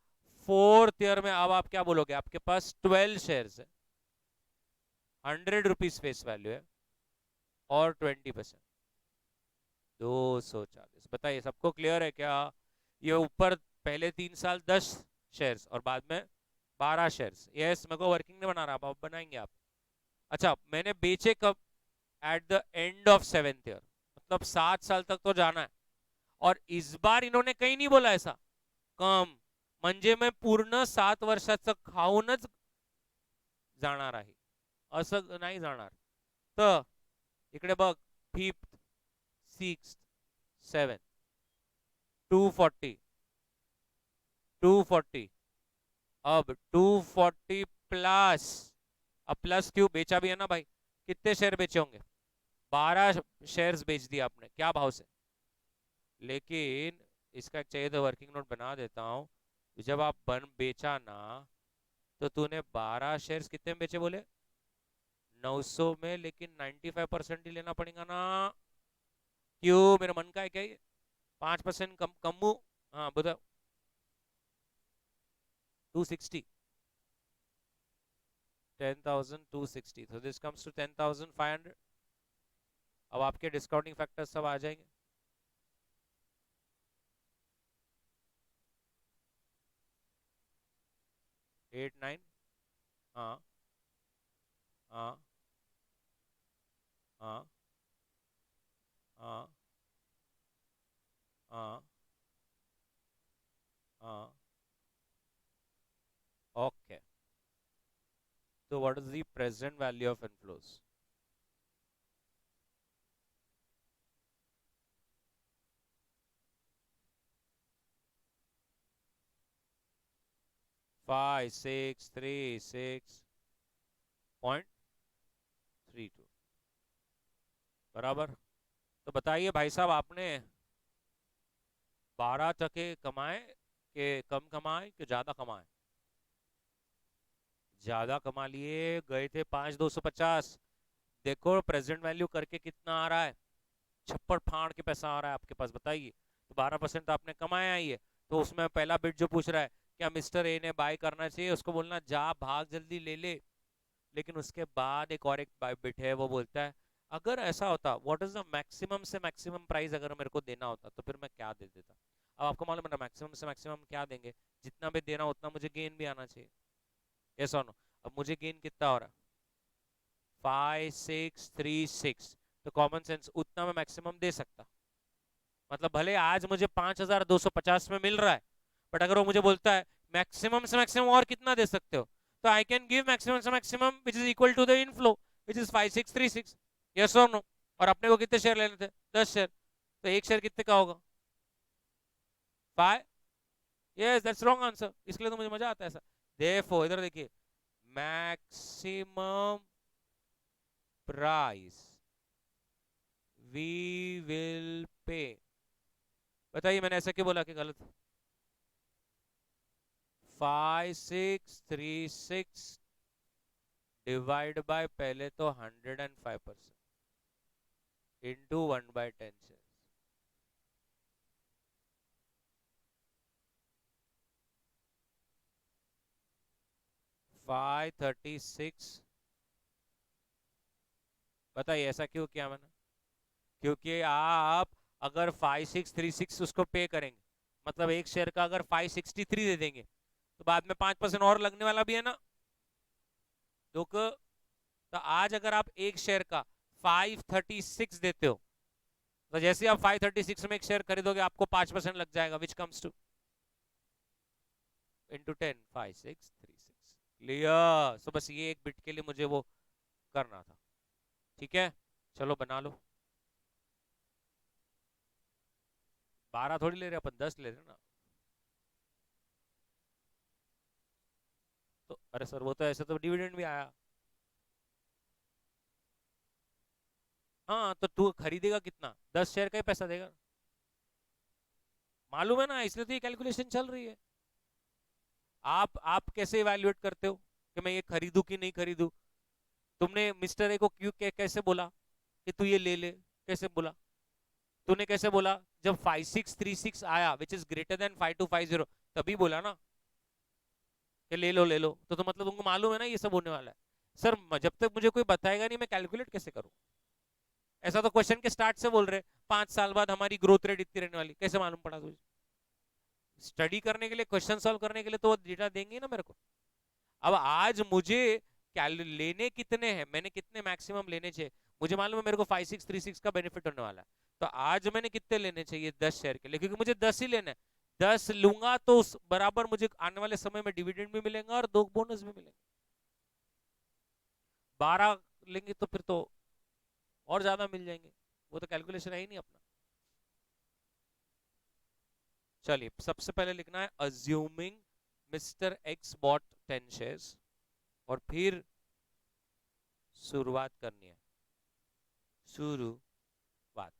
फोर्थ ईयर में अब आप क्या बोलोगे, आपके पास 12 शेयर्स है, 100 रुपीज फेस वैल्यू है और 20%, 240। बताइए सबको क्लियर है क्या, ये ऊपर पहले 3 साल 10 शेयर्स और बाद में 12 शेयर्स, यस मेरे को वर्किंग नहीं बना रहा, आप बनाएंगे आप। अच्छा मैंने बेचे कब, at the end of 7th year, मतलब 7 साल तक तो जाना है, और इस बार इन्होंने कहीं नहीं बोला ऐसा कम, म्हणजे मैं पूर्ण 7 वर्षाचं खाऊनच जाणार आहे, असं नाही जाणार। तर इकडे बघ, 5th, 6th, 7th, 240, 240, अब 240 प्लस, अब प्लस क्यों बेचा भी है ना भाई, कितने शेयर बेचे होंगे, 12 शेयर्स बेच दिए आपने, क्या भाव से, लेकिन इसका चाहिए तो वर्किंग नोट बना देता हूं, जब आप बन बेचा ना, तो तूने 12 शेयर्स कितने में बेचे बोले, 900 में, लेकिन 95% ही लेना पड़ेगा ना, क्यों मेरा मन का है क्या ये, 5% कम कमू, हाँ बताओ, 260, 10,260, so this comes to 10,500। अब आपके डिस्काउंटिंग फैक्टर सब आ जाएंगे, 8 9, हाँ हाँ हाँ हाँ हाँ हाँ, ओके। तो what is the present value of inflows, 5636.32 बराबर। तो बताइए भाई साहब, आपने 12 टके कमाए कि कम कमाए कि ज्यादा कमाए, ज्यादा कमा लिए, गए थे 5,250, देखो प्रेजेंट वैल्यू करके कितना आ रहा है, छप्पड़ फाड़ के पैसा आ रहा है आपके पास, बताइए। तो 12% तो आपने कमाया ही है, तो उसमें पहला बिट जो पूछ रहा है क्या मिस्टर ए ने बाय करना चाहिए, उसको बोलना जा भाग जल्दी ले ले, लेकिन उसके बाद एक और एक बिट है, वो बोलता है अगर ऐसा होता व्हाट इज द मैक्सिमम से मैक्सिमम प्राइस अगर मेरे को देना होता तो फिर मैं क्या दे देता। अब आपको मालूम है ना मैक्सिमम से मैक्सिमम क्या देंगे, जितना भी देना उतना मुझे गेन भी आना चाहिए, यस और नो। अब मुझे गेन कितना हो रहा है, 5636, तो कॉमन सेंस उतना मैं मैक्सिमम दे सकता। मतलब भले आज मुझे 5250 में मिल रहा है, बट अगर वो मुझे बोलता है मैक्सिमम से मैक्सिमम और कितना दे सकते हो, तो आई कैन गिव मैक्सिमम से maximum which is equal to the inflow which is 5636। Yes और नो? और अपने को कितने शेयर लेने थे? 10 शेयर। तो एक शेयर कितने का होगा? 5। Yes, that's wrong answer. इसलिए तो मुझे मजा आता है ऐसा। देयरफॉर इधर देखिए, maximum price we will pay. बताइए मैंने ऐसा क्यों बोला कि गलत? 5636 डिवाइड बाय पहले तो 105% इंटू 1/10 शेयर। 536। बताइए ऐसा क्यों किया मैंने? क्योंकि आप अगर 5636 उसको पे करेंगे, मतलब एक शेयर का अगर 563 दे देंगे, तो बाद में 5% और लगने वाला भी है ना। तो आज अगर आप एक शेयर का 536 देते हो, तो जैसे आप 536 में एक शेयर खरीदोगे, आपको 5% लग जाएगा, which comes to into 10, 5636। Clear? So बस ये एक बिट के लिए मुझे वो करना था। ठीक है, चलो बना लो। 12 थोड़ी ले रहे अपन, 10 ले रहे ना। तो अरे सर वो तो ऐसे तो डिविडेंड भी आया। हाँ तो तू खरीदेगा कितना? 10 शेयर का ही पैसा देगा। मालूम है ना, इसलिए तो ये कैलकुलेशन चल रही है। आप कैसे इवैल्यूएट करते हो कि मैं ये खरीदू कि नहीं खरीदू? तुमने मिस्टर ए को क्यों कैसे बोला कि तू ये ले ले? कैसे बोला? तूने कैसे बोला जब 5636 आया विच इज ग्रेटर देन 5250, तभी बोला ना कि ले लो ले लो। तो मतलब तुमको मालूम है ना ये सब होने वाला है। सर जब तक मुझे कोई बताएगा नहीं, मैं कैलकुलेट कैसे करूं? ऐसा तो क्वेश्चन के स्टार्ट से बोल रहे 5 साल बाद हमारी ग्रोथ रेट इतनी रहने वाली, कैसे मालूम पड़ा तुझे? स्टडी करने के लिए, क्वेश्चन सॉल्व करने के लिए तो वो डेटा देंगे ना मेरे को। अब आज मुझे क्या लेने कितने हैं, मैंने कितने मैक्सिमम लेने चाहिए, मुझे मालूम है मेरे को 5636 का बेनिफिट होने वाला है। तो आज मैंने कितने लेने चाहिए 10 शेयर के लिए, क्योंकि मुझे 10 ही लेना है। 10 लूंगा तो उस बराबर मुझे आने वाले समय में डिविडेंड भी मिलेगा और 2 बोनस भी मिलेंगे। 12 लेंगे तो फिर तो और ज्यादा मिल जाएंगे। वो तो कैलकुलेशन है ही नहीं अपना। चलिए सबसे पहले लिखना है assuming mister X bought 10 shares, और फिर शुरुआत करनी है। शुरुआत।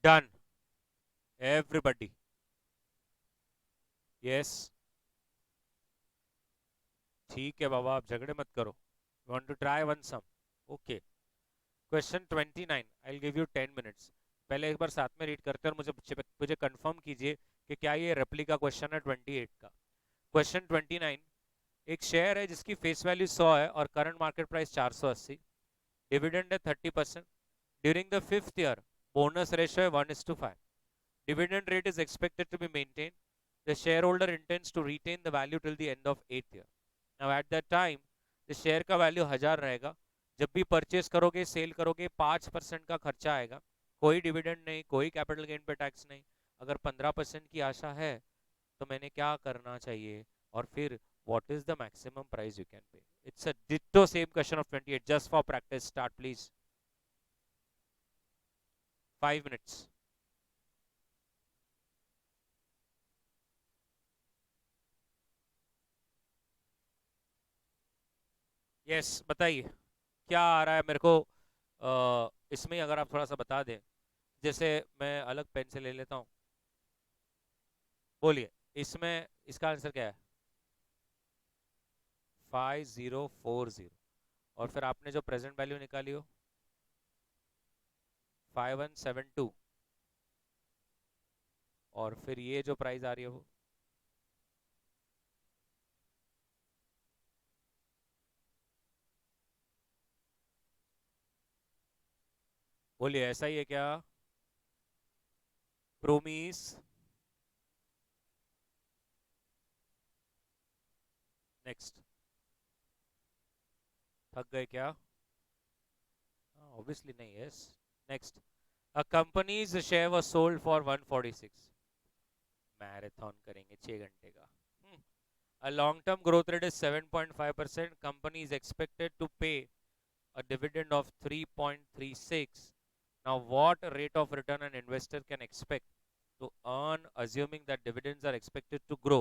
डन एवरीबडी, यस, ठीक है बाबा, आप झगड़े मत करो, want to try one some, okay. Question 29, I will give you 10 minutes. पहले एक बार साथ में रीड करते हैं और मुझे कंफर्म कीजिए कि क्या ये रेप्लिका क्वेश्चन है 28 का। क्वेश्चन 29, एक शेयर है जिसकी फेस वैल्यू 100 है और करंट मार्केट प्राइस 480, डिविडेंड है 30%, during the fifth year bonus ratio है 1:5, dividend rate is expected to be maintained, the shareholder intends to retain the value till the end of 8th year. Now at that time the share का value 1000 रहेगा, जब भी purchase करोगे cell करोगे 5% का खर्चा आएगा, कोई डिविडेंड नहीं, कोई कैपिटल गेन पे टैक्स नहीं। अगर 15% की आशा है तो मैंने क्या करना चाहिए, और फिर what is the maximum price you can pay? It's a ditto same question of 28, just for practice. Start please. 5 minutes. Yes बताइए क्या आ रहा है मेरे को। इसमें अगर आप थोड़ा सा बता दें, जैसे मैं अलग पेन से ले लेता हूँ, बोलिए इसमें इसका आंसर क्या है। 5040, और फिर आपने जो प्रेजेंट वैल्यू निकाली हो 5172, और फिर ये जो प्राइस आ रही है वो बोलिए ऐसा ही है क्या। प्रोमिस, नेक्स्ट, थक गए क्या। ऑब्वियसली नहीं, yes, next. A companies share was sold for 146, marathon करेंगे 6 घंटे का। A long-term growth rate is 7.5%. Company is expected to pay a dividend of 3.36. Now, what rate of return an investor can expect to earn, assuming that dividends are expected to grow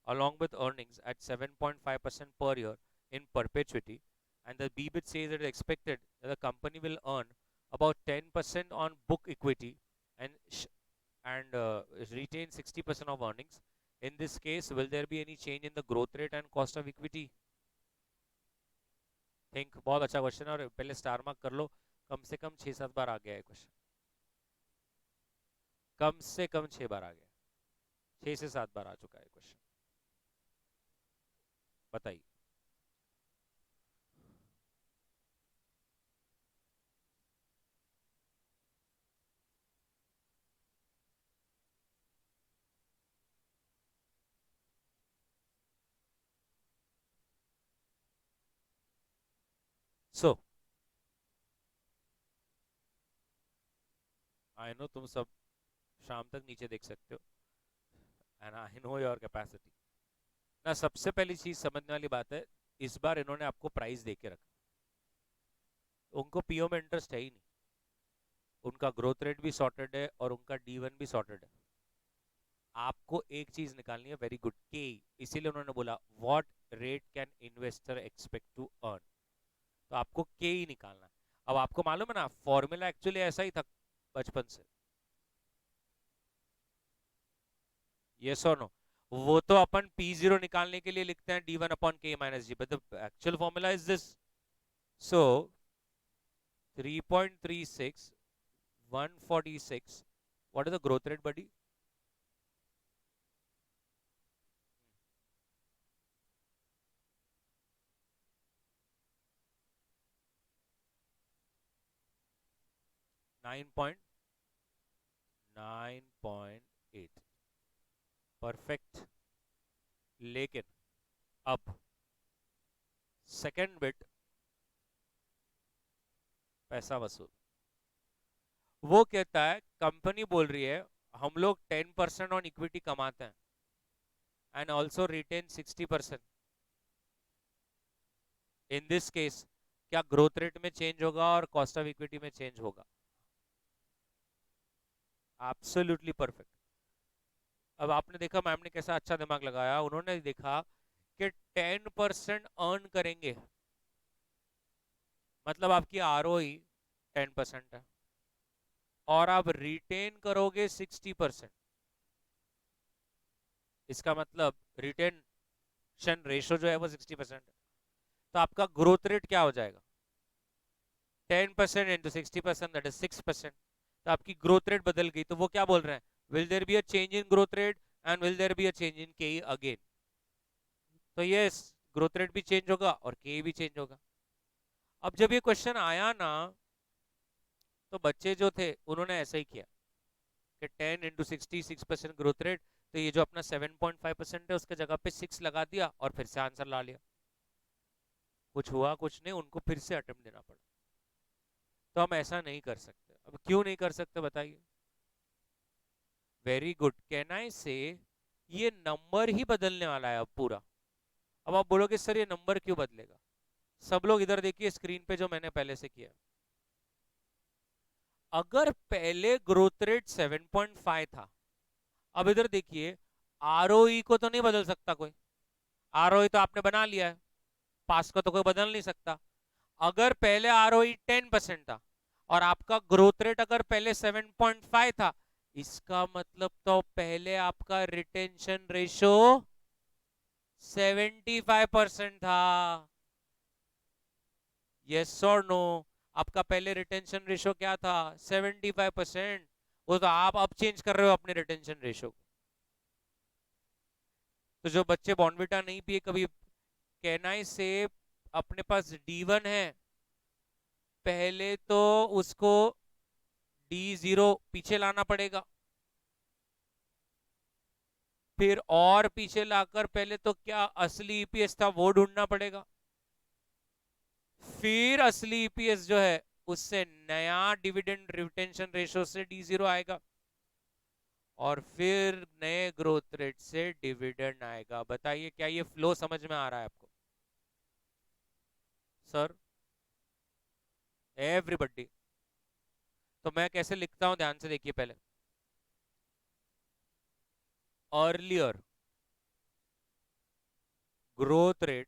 along with earnings at 7.5% per year in perpetuity? And the BBIT says it is expected that the company will earn about 10% on book equity and retain 60% of earnings. In this case, will there be any change in the growth rate and cost of equity? Think, बहुत अच्छा question है, और पहले star mark कर लो, कम से कम 6-7 बार आ गया है question, कम से कम 6 बार आ गया, 6 से 7 बार आ चुका है क्वेश्चन, बताइए। सो आई नो तुम सब शाम तक नीचे देख सकते हो, and I know your capacity ना। सबसे पहली चीज समझने वाली बात है, इस बार इन्होंने आपको प्राइस दे के रखा, उनको पीओ में इंटरेस्ट है ही नहीं, उनका ग्रोथ रेट भी सॉर्टेड है और उनका D1 भी सॉर्टेड है। आपको एक चीज निकालनी है, वेरी गुड, के, इसीलिए उन्होंने बोला what rate can investor expect to earn, तो आपको के ही निकालना है। अब आपको मालूम है ना, फॉर्मूला एक्चुअली ऐसा ही था बचपन से, यस और नो। वो तो अपन P0 निकालने के लिए लिखते हैं D1/K-G, but the actual formula is this. So 3.36, 146, what is the growth rate buddy. 9.8, perfect. लेकिन अब सेकेंड बिट, पैसा वसूल, वो कहता है, कंपनी बोल रही है हम लोग 10% ऑन इक्विटी कमाते हैं and also retain 60%। In this case क्या ग्रोथ रेट में चेंज होगा और कॉस्ट ऑफ इक्विटी में चेंज होगा। Absolutely perfect. अब आपने देखा मैम ने कैसा अच्छा दिमाग लगाया, उन्होंने देखा कि 10% अर्न करेंगे, मतलब आपकी आरओई 10% है, और आप रिटेन करोगे 60%, इसका मतलब रिटेंशन रेशो जो है वो 60% है, तो आपका ग्रोथ रेट क्या हो जाएगा? 10% इंटू 60%, दैट इज 6%। तो आपकी ग्रोथ रेट बदल गई, तो वो क्या बोल रहे हैं? Will there be a change in growth rate and will there be a change in K again? तो ये ग्रोथ रेट भी चेंज होगा और के भी चेंज होगा। अब जब ये क्वेश्चन आया ना, तो बच्चे जो थे उन्होंने ऐसा ही किया कि 10 इंटू 60, 6% ग्रोथ रेट, तो ये जो अपना 7.5% है उसके जगह पे 6 लगा दिया और फिर से आंसर ला लिया। कुछ हुआ कुछ नहीं, उनको फिर से अटेम्प्ट देना पड़ा। तो हम ऐसा नहीं कर सकते। अब क्यों नहीं कर सकते बताइए? वेरी गुड, कैन आई से ये नंबर ही बदलने वाला है अब पूरा। अब आप बोलोगे सर ये नंबर क्यों बदलेगा? सब लोग इधर देखिए स्क्रीन पे जो मैंने पहले से किया। अगर पहले ग्रोथ रेट 7.5 था, अब इधर देखिए आरओई को तो नहीं बदल सकता कोई, आरओई तो आपने बना लिया है, पास को तो कोई बदल नहीं सकता। अगर पहले आरओई 10% था और आपका ग्रोथ रेट अगर पहले 7.5 था, इसका मतलब तो पहले आपका रिटेंशन रेशो 75% था। यस और नो? आपका पहले रिटेंशन रेशो क्या था? 75%। वो तो आप अब चेंज कर रहे हो अपने रिटेंशन रेशो को। तो जो बच्चे बॉर्नविटा नहीं पिए कभी, कहना ही से अपने पास D1 है, पहले तो उसको D0 पीछे लाना पड़ेगा, फिर और पीछे लाकर पहले तो क्या असली ईपीएस था वो ढूंढना पड़ेगा, फिर असली ईपीएस जो है उससे नया डिविडेंड रिटेंशन रेशो से D0 आएगा, और फिर नए ग्रोथ रेट से डिविडेंड आएगा। बताइए क्या ये फ्लो समझ में आ रहा है आपको? Sir, everybody. तो मैं कैसे लिखता हूं ध्यान से देखिए पहले। Earlier growth rate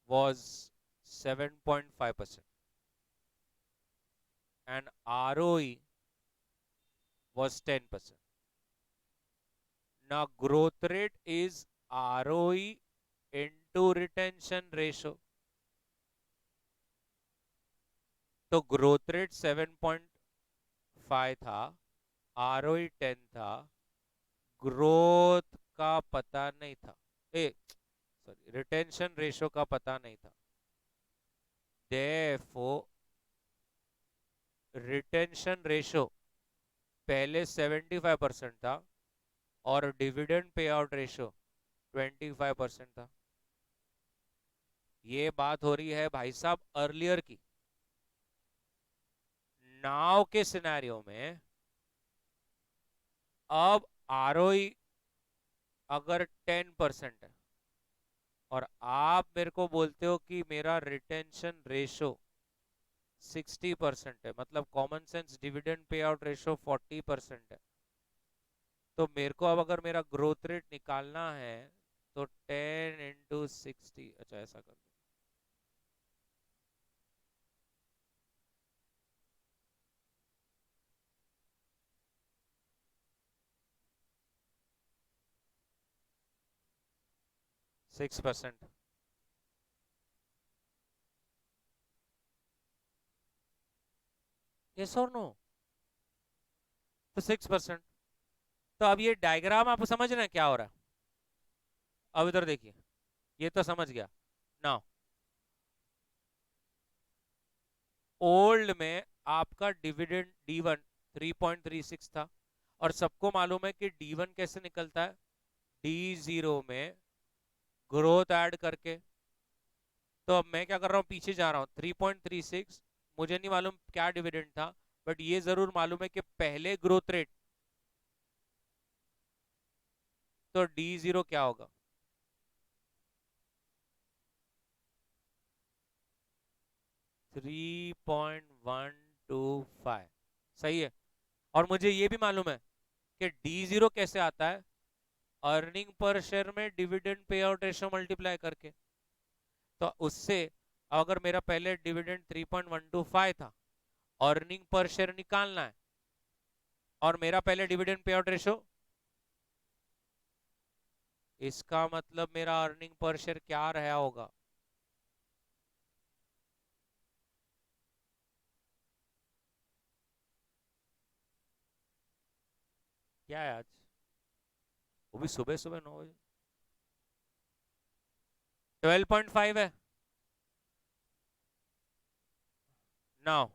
was 7.5% and ROE was 10%. Now growth rate is ROE into retention ratio. तो ग्रोथ रेट 7.5 था, ROE 10 था, ग्रोथ का पता नहीं था, सॉरी रिटेंशन रेशो का पता नहीं था, therefore रिटेंशन रेशो पहले 75% था और डिविडेंड पे आउट रेशो 25% था। ये बात हो रही है भाई साहब अर्लियर की। नाउ के सिनेरियो में अब आरओई अगर 10% है और आप मेरे को बोलते हो कि मेरा रिटेंशन रेशो 60% है, मतलब common sense dividend pay out ratio 40% है, तो मेरे को अब अगर मेरा ग्रोथ रेट निकालना है तो 10 इंटू 60, अच्छा ऐसा कर 6%। यस और नो? तो 6%। तो अब ये डायग्राम आप समझ रहे हैं क्या हो रहा है? अब इधर देखिए, ये तो समझ गया। नाउ ओल्ड में आपका डिविडेंड D1 3.36 था, और सबको मालूम है कि D1 कैसे निकलता है, D0 में ग्रोथ ऐड करके। तो अब मैं क्या कर रहा हूँ, पीछे जा रहा हूँ, 3.36, मुझे नहीं मालूम क्या डिविडेंड था, बट ये जरूर मालूम है कि पहले ग्रोथ रेट, तो D0 क्या होगा? 3.125। सही है। और मुझे ये भी मालूम है कि D0 कैसे आता है, अर्निंग पर शेयर में dividend pay out ratio multiply करके। तो उससे अगर मेरा पहले डिविडेंड 3.125 था अर्निंग पर शेयर निकालना है, और मेरा पहले डिविडेंड पे आउट रेशो, इसका मतलब मेरा अर्निंग पर शेयर क्या रहा होगा? क्या है आज, वो भी सुबह सुबह 9 बजे? 12.5 है। नाउ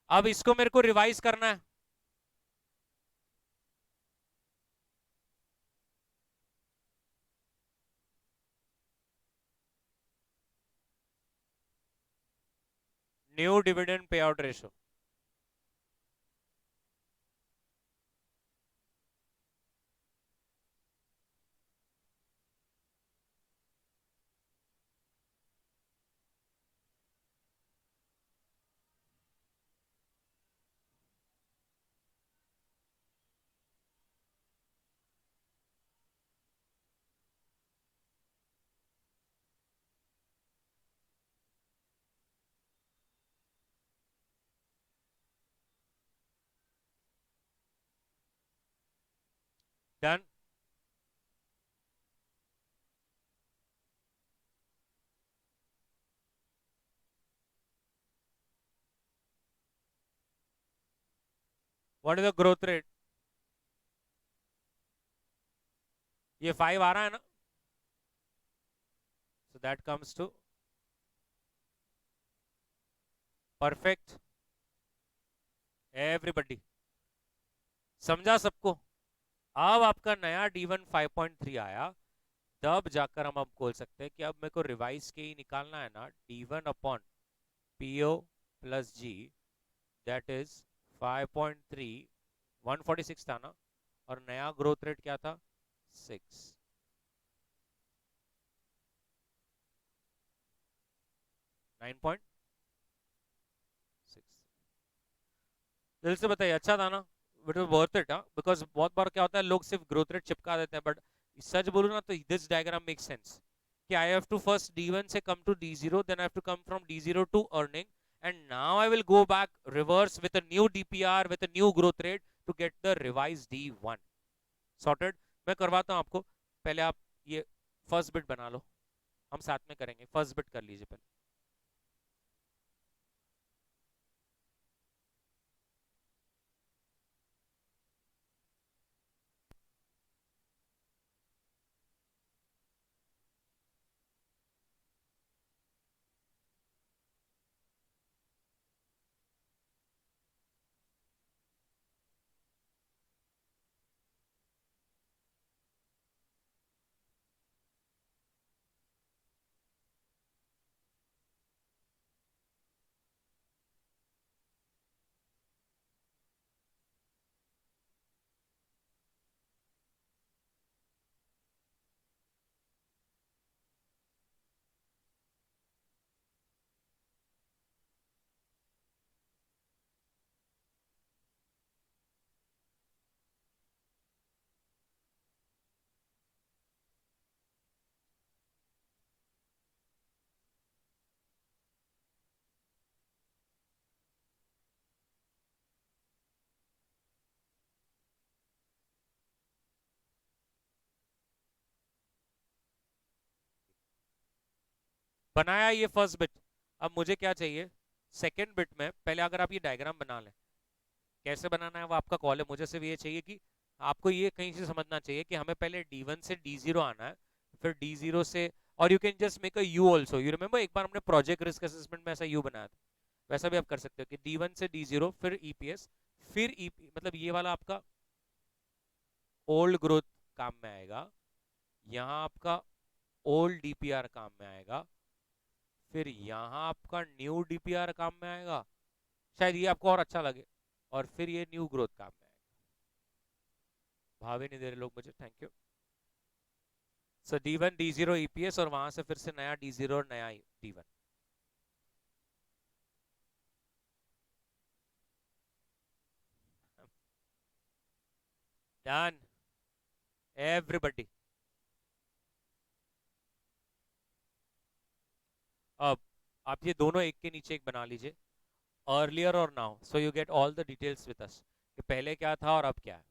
अब इसको मेरे को रिवाइज करना है। New dividend pay out ratio, done. What is the growth rate? ये 5 आ रहा है ना, so that comes to perfect. Everybody समझा सबको? अब आपका नया D1 5.3 आया, तब जाकर हम अब बोल सकते हैं कि अब मेरे को रिवाइज के ही निकालना है ना, D1 upon PO plus G, that is 5.3, 146 था ना, और नया ग्रोथ रेट क्या था? 6, 9.6। दिल से बताइए, अच्छा था ना? It was worth it, because बहुत बार क्या होता है, लोग सिर्फ ग्रोथ रेट चिपका देते हैं, बट सच बोलूं ना तो दिस डायग्राम मेक सेंस कि आई हैव टू फर्स्ट D1 से come to D0, then I have to come from D0 to earning, and now I will go back reverse with a new DPR with a new growth rate to get the revise D1 sorted. मैं करवाता हूं आपको, पहले आप ये first bit बना लो, हम साथ में करेंगे। फर्स्ट बिट कर लीजिए पहले। बनाया ये फर्स्ट बिट, अब मुझे क्या चाहिए? सेकेंड बिट में पहले अगर आप ये डायग्राम बना लें, कैसे बनाना है वो आपका कॉल है, मुझे सिर्फ ये चाहिए कि आपको ये कहीं से समझना चाहिए कि हमें पहले D1 से D0 आना है, फिर D0 से, और you can just make a U also. You remember एक बार हमने प्रोजेक्ट रिस्क असेसमेंट में ऐसा U बनाया था, वैसा भी आप कर सकते हो कि D1 से D0 फिर EPS, फिर EP, मतलब ये वाला आपका ओल्ड ग्रोथ काम में आएगा, यहाँ आपका ओल्ड DPR काम में आएगा, फिर यहाँ आपका न्यू DPR काम में आएगा, शायद ये आपको और अच्छा लगे, और फिर ये न्यू ग्रोथ काम में आएगा। भावे नहीं दे रहे लोग मुझे, thank you. So D1 D0 EPS, और वहां से फिर से नया D0 और नया D1। Done everybody. अब आप ये दोनों एक के नीचे एक बना लीजिए, अर्लियर और now, so you get all the details with us कि पहले क्या था और अब क्या है.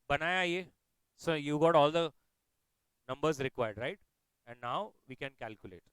बनाया ये, so you got all the numbers required, right? And now we can calculate.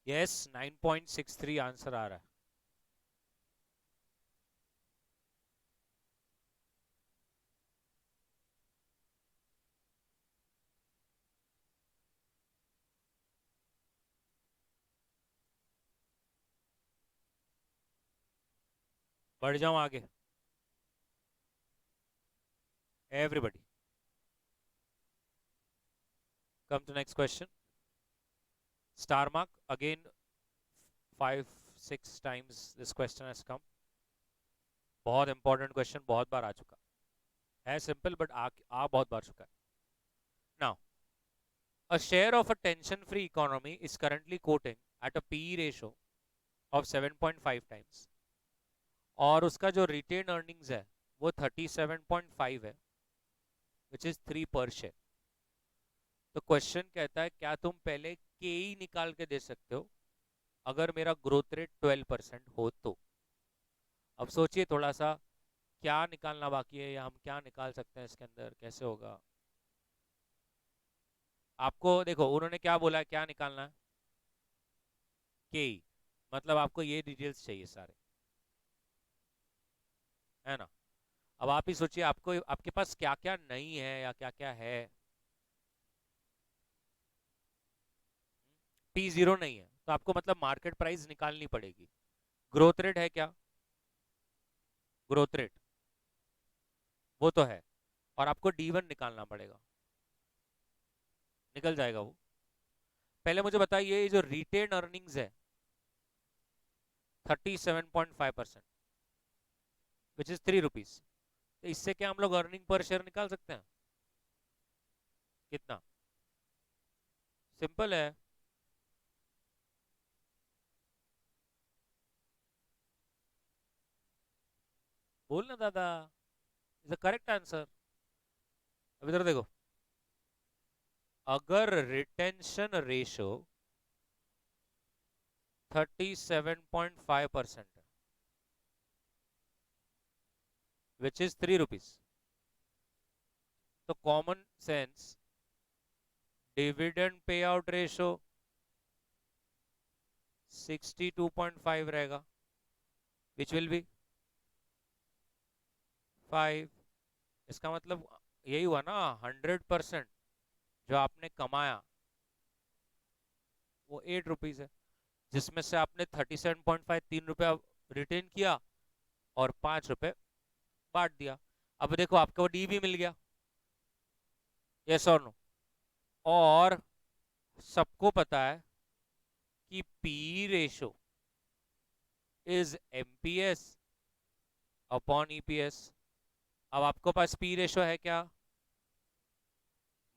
Yes, 9.63 answer आ रहा है. बढ़ जाऊं आगे. Everybody, come to next question. Star mark again. 5-6 times this question has come. बहुत इंपॉर्टेंट क्वेश्चन, बहुत बार आ चुका है. सिंपल बट आ बहुत बार चुका है. Now, a share of a tension free economy is currently quoting at a P ratio of 7.5 times, और उसका जो रिटेन अर्निंग्स है वो 37.5 है, विच इज 3 पर शेयर। तो क्वेश्चन कहता है क्या तुम पहले के ही निकाल के दे सकते हो अगर मेरा ग्रोथ रेट 12% हो तो। अब सोचिए थोड़ा सा, क्या निकालना बाकी है या हम क्या निकाल सकते हैं इसके अंदर, कैसे होगा। आपको देखो उन्होंने क्या बोला है, क्या निकालना है, के ही, मतलब आपको ये डिटेल्स चाहिए सारे, है ना। अब आप ही सोचिए आपको, आपके पास क्या क्या नहीं है या क्या क्या है। पी जीरो नहीं है तो आपको मतलब मार्केट प्राइस निकालनी पड़ेगी। ग्रोथ रेट है क्या, ग्रोथ रेट वो तो है, और आपको डी वन निकालना पड़ेगा, निकल जाएगा वो। पहले मुझे बताइए ये जो रिटेन अर्निंग्स है 37.5%, विच इज 3 रुपीज, तो इससे क्या हम लोग अर्निंग पर शेयर निकाल सकते हैं? कितना सिंपल है। बोल ना दादा, इज द करेक्ट आंसर। अब इधर देखो, अगर रिटेंशन रेशो 37.5% है, विच इज 3 रुपीज, तो common sense dividend pay out ratio 62.5 रहेगा, विच विल बी 5। इसका मतलब यही हुआ ना, 100% जो आपने कमाया वो 8 रुपीज है, जिसमें से आपने 37.5 3 रुपया रिटेन किया और 5 रुपए बांट दिया। अब देखो आपको डी भी मिल गया, यस और नो। और सबको पता है कि P ratio is MPS upon EPS. अब आपको पास पी रेशो है क्या,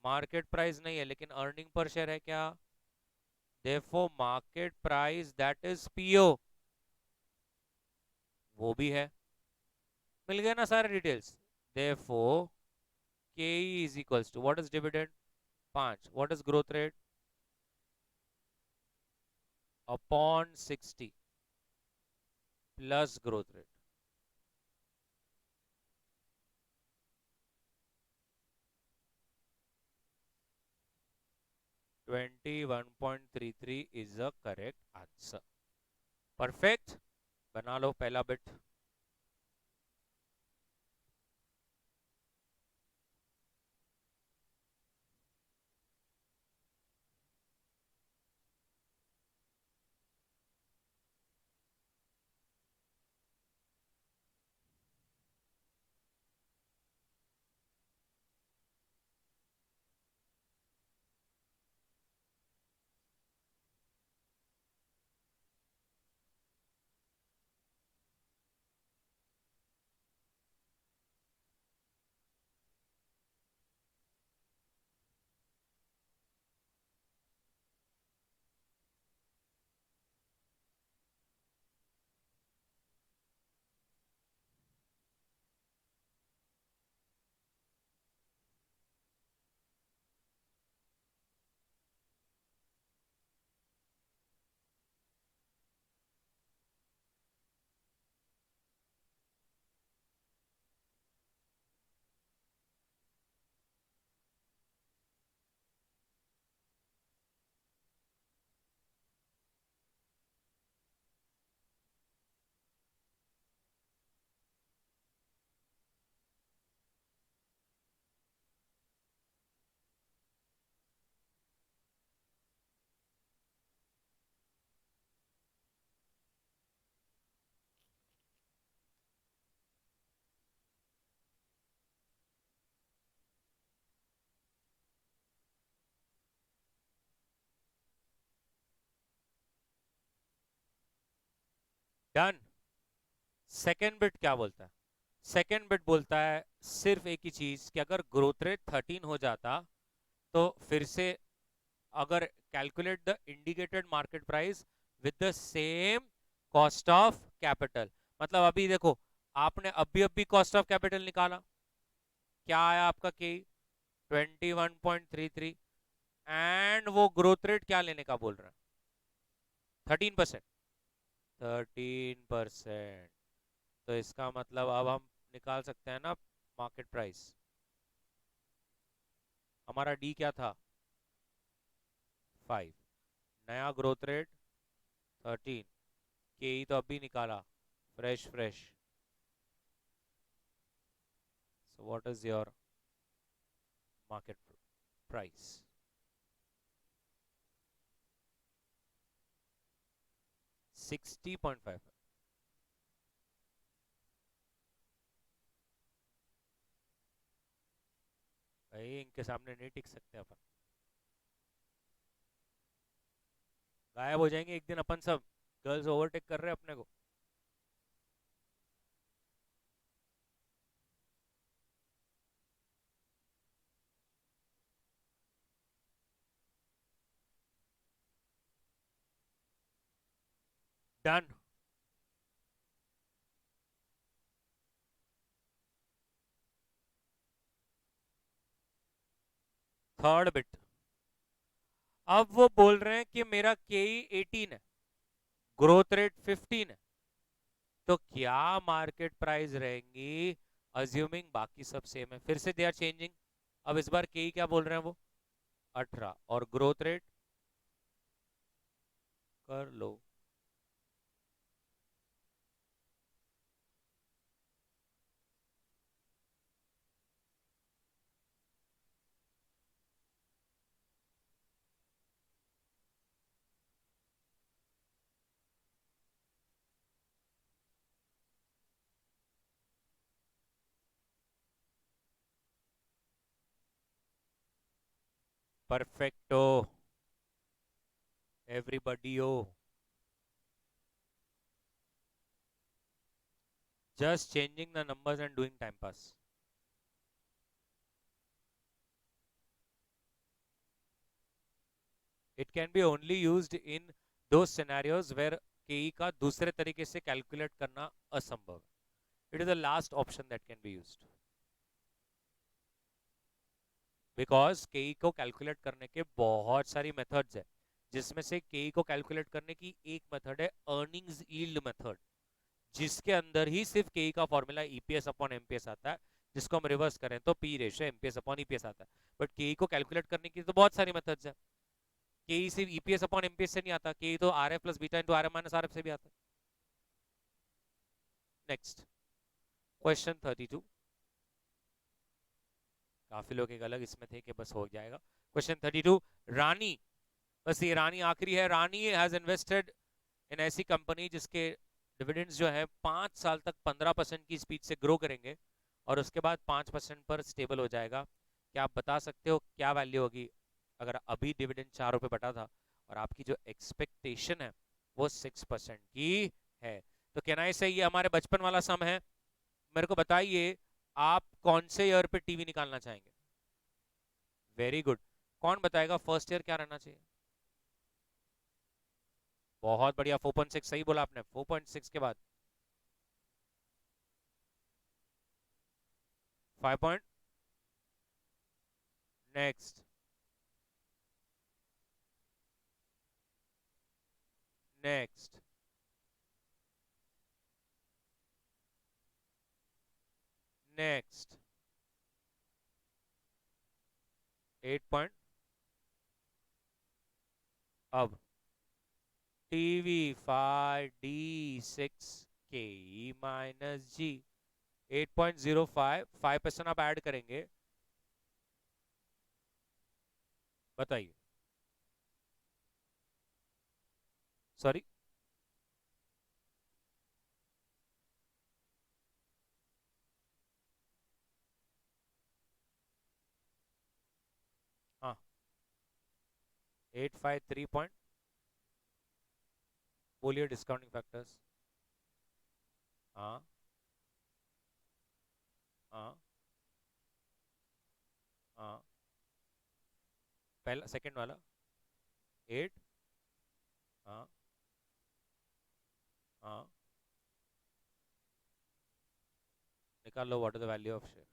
मार्केट प्राइस नहीं है लेकिन अर्निंग पर शेयर है क्या, therefore market price that is PO, वो भी है। मिल गया ना सारे details. Therefore K is equals to what is dividend 5, what is growth rate upon 60 plus growth rate. 21.33 is a correct answer. Perfect, बना लो पहला बिट। डन। सेकेंड बिट क्या बोलता है, सेकेंड बिट बोलता है सिर्फ एक ही चीज कि अगर ग्रोथ रेट 13 हो जाता तो फिर से, अगर calculate the indicated market price with the same cost of capital. मतलब अभी देखो, आपने अभी कॉस्ट ऑफ कैपिटल निकाला, क्या आया आपका के 21.33, एंड वो ग्रोथ रेट क्या लेने का बोल रहा है, 13%। 13%। तो इसका मतलब अब हम निकाल सकते हैं ना मार्केट प्राइस। हमारा डी क्या था, 5, नया ग्रोथ रेट 13, के ई तो अभी निकाला, fresh fresh. So what is your market price? 60.5। भाई इनके सामने नहीं टिक सकते अपन, गायब हो जाएंगे एक दिन अपन सब। गर्ल्स ओवरटेक कर रहे हैं अपने को। डन। थर्ड बिट, अब वो बोल रहे हैं कि मेरा के ई 18 है, ग्रोथ रेट 15 है, तो क्या मार्केट प्राइस रहेंगी, अज्यूमिंग बाकी सब सेम है। फिर से दे आर चेंजिंग। अब इस बार के ई क्या बोल रहे हैं वो, 18, और ग्रोथ रेट कर लो। परफेक्टो, एवरीबडी हो, just changing the numbers and doing time pass. It can be only used in those scenarios where KE का दूसरे तरीके से कैलकुलेट करना असंभव है। It is the last option that can be used. Because केई को कैलकुलेट करने के बहुत सारी मेथड्स है, जिसमें से केई को कैलकुलेट करने की एक मेथड है अर्निंग्स यील्ड मेथड, जिसके अंदर ही सिर्फ केई का फॉर्मूला ईपीएस अपॉन एमपीएस आता है, जिसको हम रिवर्स करें तो P ratio MPS upon EPS आता है। बट केई को कैलकुलेट करने की तो बहुत सारी मेथड्स है। केई सिर्फ ईपीएस अपॉन एमपीएस से नहीं आता, केई तो R F plus beta into R F minus R F से भी आता है। Next question 32। काफी लोग एक अलग इसमें थे कि बस हो जाएगा। क्वेश्चन 32, रानी, बस ये रानी आखिरी है। रानी हैज इन्वेस्टेड इन ऐसी कंपनी जिसके डिविडेंड्स जो है 5 साल तक 15% की स्पीड से ग्रो करेंगे और उसके बाद 5% पर स्टेबल हो जाएगा। क्या आप बता सकते हो क्या वैल्यू होगी अगर अभी डिविडेंड 4 रुपए बटा था और आपकी जो एक्सपेक्टेशन है वो 6% की है? तो कहना है सही, ये हमारे बचपन वाला सम है। मेरे को बताइए, आप कौन से ईयर पे टीवी निकालना चाहेंगे? Very good. कौन बताएगा फर्स्ट ईयर क्या रहना चाहिए? बहुत बढ़िया, 4.6 सही बोला आपने। 4.6 के बाद 5 नेक्स्ट, नेक्स्ट, नेक्स्ट 8 अब टीवी 5D6 के माइनस जी 8.05, 5% आप ऐड करेंगे, बताइए। सॉरी, हाँ 853 बोलिए डिस्काउंटिंग फैक्टर्स। हाँ, हाँ, हाँ, पहला सेकंड वाला 8, हाँ, हाँ, निकाल लो what is the value of share.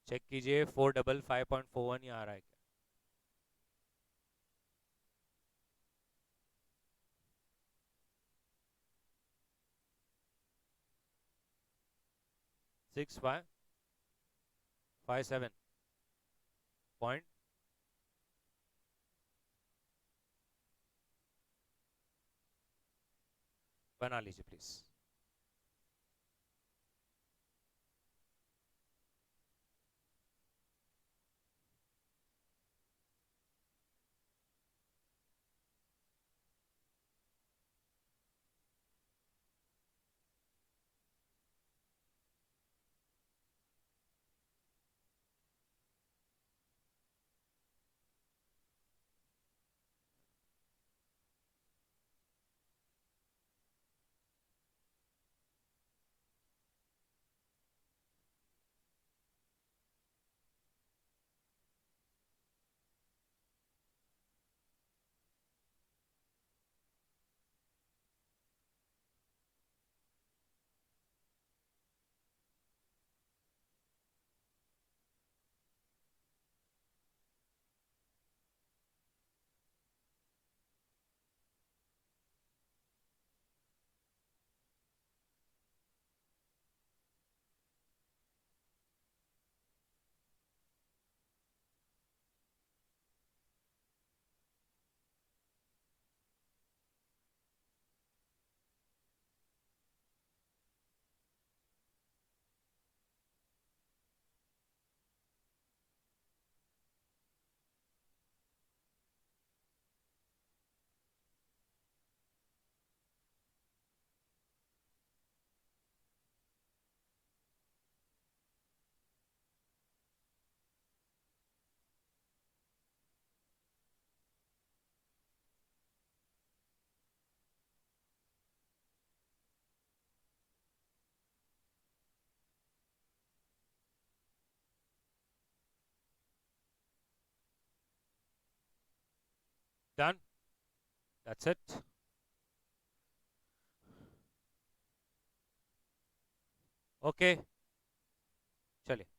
Check कीजिए 455.41 ही आ रहा है क्या? Six five five seven point बना लीजिए please. Done, that's it. Okay, चलिए।